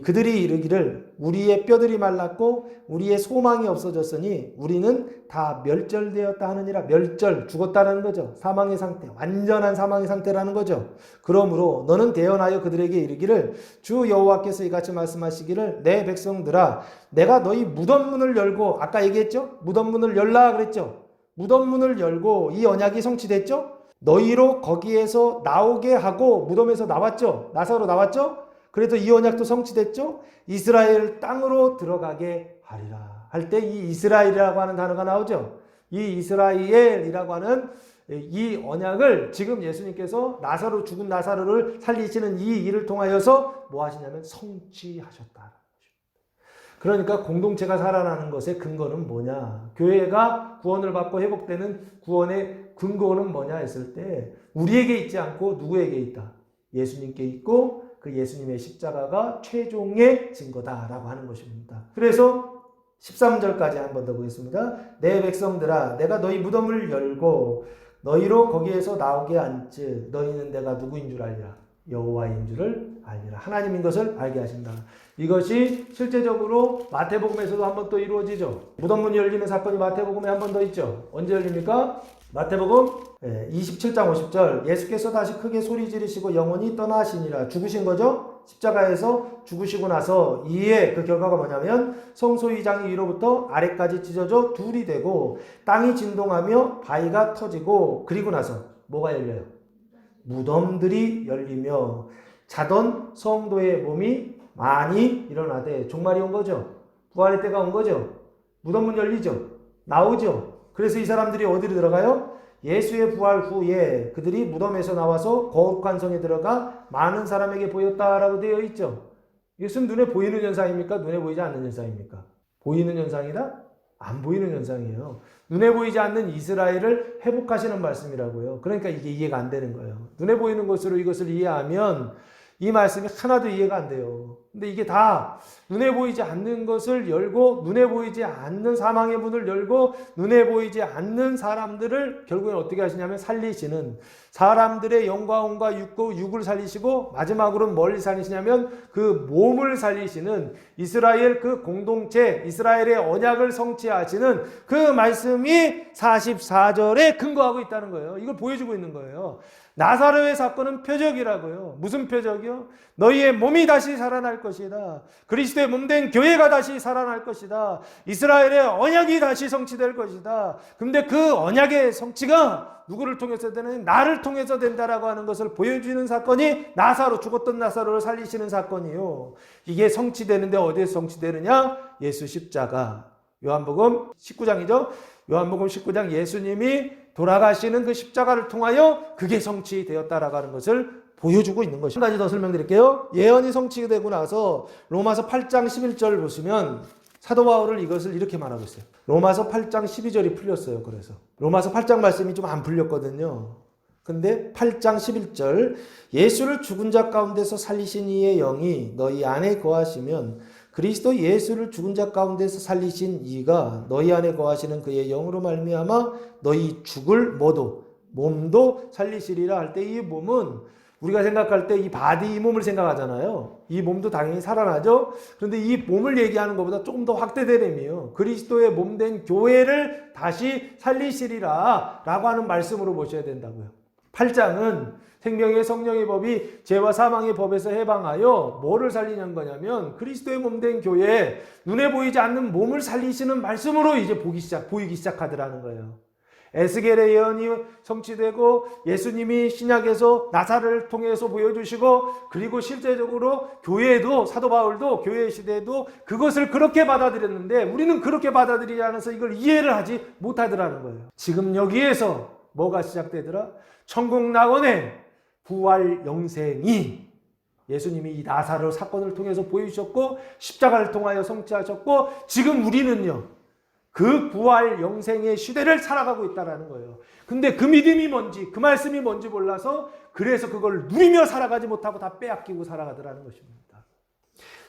그들이 이르기를 우리의 뼈들이 말랐고 우리의 소망이 없어졌으니 우리는 다 멸절되었다 하느니라. 멸절, 죽었다라는 거죠. 사망의 상태, 완전한 사망의 상태라는 거죠. 그러므로 너는 대언하여 그들에게 이르기를 주 여호와께서 이같이 말씀하시기를 내 백성들아 내가 너희 무덤문을 열고, 아까 얘기했죠? 무덤문을 열라 그랬죠? 무덤문을 열고 이 언약이 성취됐죠? 너희로 거기에서 나오게 하고, 무덤에서 나왔죠? 나사로 나왔죠? 그래도 이 언약도 성취됐죠? 이스라엘 땅으로 들어가게 하리라 할 때 이 이스라엘이라고 하는 단어가 나오죠. 이 이스라엘이라고 하는 이 언약을 지금 예수님께서 죽은 나사로를 살리시는 이 일을 통하여서 뭐 하시냐면 성취하셨다. 그러니까 공동체가 살아나는 것의 근거는 뭐냐? 교회가 구원을 받고 회복되는 구원의 근거는 뭐냐 했을 때 우리에게 있지 않고 누구에게 있다? 예수님께 있고 그 예수님의 십자가가 최종의 증거다라고 하는 것입니다. 그래서 13절까지 한 번 더 보겠습니다. 내 백성들아 내가 너희 무덤을 열고 너희로 거기에서 나오게 앉지. 너희는 내가 누구인 줄 알리라. 여호와인 줄을 알리라. 하나님인 것을 알게 하신다. 이것이 실제적으로 마태복음에서도 한 번 또 이루어지죠. 무덤문이 열리는 사건이 마태복음에 한 번 더 있죠. 언제 열립니까? 마태복음 27장 50절 예수께서 다시 크게 소리 지르시고 영원히 떠나시니라. 죽으신 거죠. 십자가에서 죽으시고 나서 이에 그 결과가 뭐냐면 성소이장이 위로부터 아래까지 찢어져 둘이 되고 땅이 진동하며 바위가 터지고, 그리고 나서 뭐가 열려요? 무덤들이 열리며 자던 성도의 몸이 많이 일어나되 종말이 온 거죠. 부활의 때가 온 거죠. 무덤문 열리죠. 나오죠. 그래서 이 사람들이 어디로 들어가요? 예수의 부활 후에 그들이 무덤에서 나와서 거룩한 성에 들어가 많은 사람에게 보였다라고 되어 있죠. 이것은 눈에 보이는 현상입니까? 눈에 보이지 않는 현상입니까? 보이는 현상이다? 안 보이는 현상이에요. 눈에 보이지 않는 이스라엘을 회복하시는 말씀이라고요. 그러니까 이게 이해가 안 되는 거예요. 눈에 보이는 것으로 이것을 이해하면 이 말씀이 하나도 이해가 안 돼요. 근데 이게 다 눈에 보이지 않는 것을 열고, 눈에 보이지 않는 사망의 문을 열고, 눈에 보이지 않는 사람들을 결국엔 어떻게 하시냐면 살리시는, 사람들의 영과 혼과 육을 살리시고, 마지막으로는 뭘 살리시냐면 그 몸을 살리시는 이스라엘 그 공동체, 이스라엘의 언약을 성취하시는 그 말씀이 44절에 근거하고 있다는 거예요. 이걸 보여주고 있는 거예요. 나사로의 사건은 표적이라고요. 무슨 표적이요? 너희의 몸이 다시 살아날 것이다. 그리스도의 몸된 교회가 다시 살아날 것이다. 이스라엘의 언약이 다시 성취될 것이다. 근데 그 언약의 성취가 누구를 통해서 되는? 나를 통해서 된다라고 하는 것을 보여주는 사건이 나사로, 죽었던 나사로를 살리시는 사건이요. 이게 성취되는데 어디에서 성취되느냐? 예수 십자가. 요한복음 19장이죠. 요한복음 19장 예수님이 돌아가시는 그 십자가를 통하여 그게 성취되었다라고 하는 것을 보여주고 있는 것입니다. 한 가지 더 설명드릴게요. 예언이 성취되고 나서 로마서 8장 11절 보시면 사도 바울은 이것을 이렇게 말하고 있어요. 로마서 8장 12절이 풀렸어요. 그래서 로마서 8장 말씀이 좀 안 풀렸거든요. 근데 8장 11절 예수를 죽은 자 가운데서 살리신 이의 영이 너희 안에 거하시면 그리스도 예수를 죽은 자 가운데서 살리신 이가 너희 안에 거하시는 그의 영으로 말미암아 너희 죽을 몸도 살리시리라 할 때, 이 몸은 우리가 생각할 때 이 바디, 이 몸을 생각하잖아요. 이 몸도 당연히 살아나죠. 그런데 이 몸을 얘기하는 것보다 조금 더 확대된 의미예요. 그리스도의 몸된 교회를 다시 살리시리라 라고 하는 말씀으로 보셔야 된다고요. 8장은 생명의 성령의 법이 죄와 사망의 법에서 해방하여 뭐를 살리는 거냐면 그리스도의 몸된 교회, 눈에 보이지 않는 몸을 살리시는 말씀으로 이제 보이기 시작하더라는 거예요. 에스겔의 예언이 성취되고 예수님이 신약에서 나사로를 통해서 보여주시고, 그리고 실제적으로 교회도, 사도 바울도 교회 시대에도 그것을 그렇게 받아들였는데 우리는 그렇게 받아들이지 않아서 이걸 이해를 하지 못하더라는 거예요. 지금 여기에서 뭐가 시작되더라? 천국 낙원의 부활 영생이 예수님이 이 나사로 사건을 통해서 보여주셨고 십자가를 통하여 성취하셨고, 지금 우리는요 그 부활 영생의 시대를 살아가고 있다는 거예요. 근데 그 믿음이 뭔지, 그 말씀이 뭔지 몰라서 그래서 그걸 누리며 살아가지 못하고 다 빼앗기고 살아가더라는 것입니다.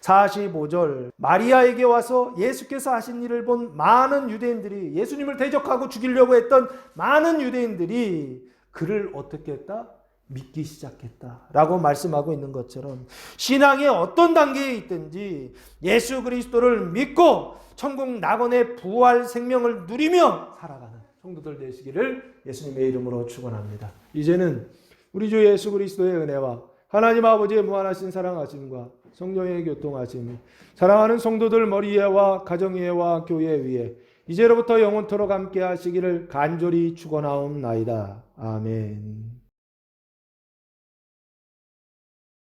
45절 마리아에게 와서 예수께서 하신 일을 본 많은 유대인들이, 예수님을 대적하고 죽이려고 했던 많은 유대인들이 그를 어떻게 했다? 믿기 시작했다라고 말씀하고 있는 것처럼, 신앙의 어떤 단계에 있든지 예수 그리스도를 믿고 천국 낙원의 부활 생명을 누리며 살아가는 성도들 되시기를 예수님의 이름으로 축원합니다. 이제는 우리 주 예수 그리스도의 은혜와 하나님 아버지의 무한하신 사랑하심과 성령의 교통하심이 사랑하는 성도들 머리 위에와 가정 위에와 교회 위에 이제로부터 영원토록 함께 하시기를 간절히 축원하옵나이다. 아멘.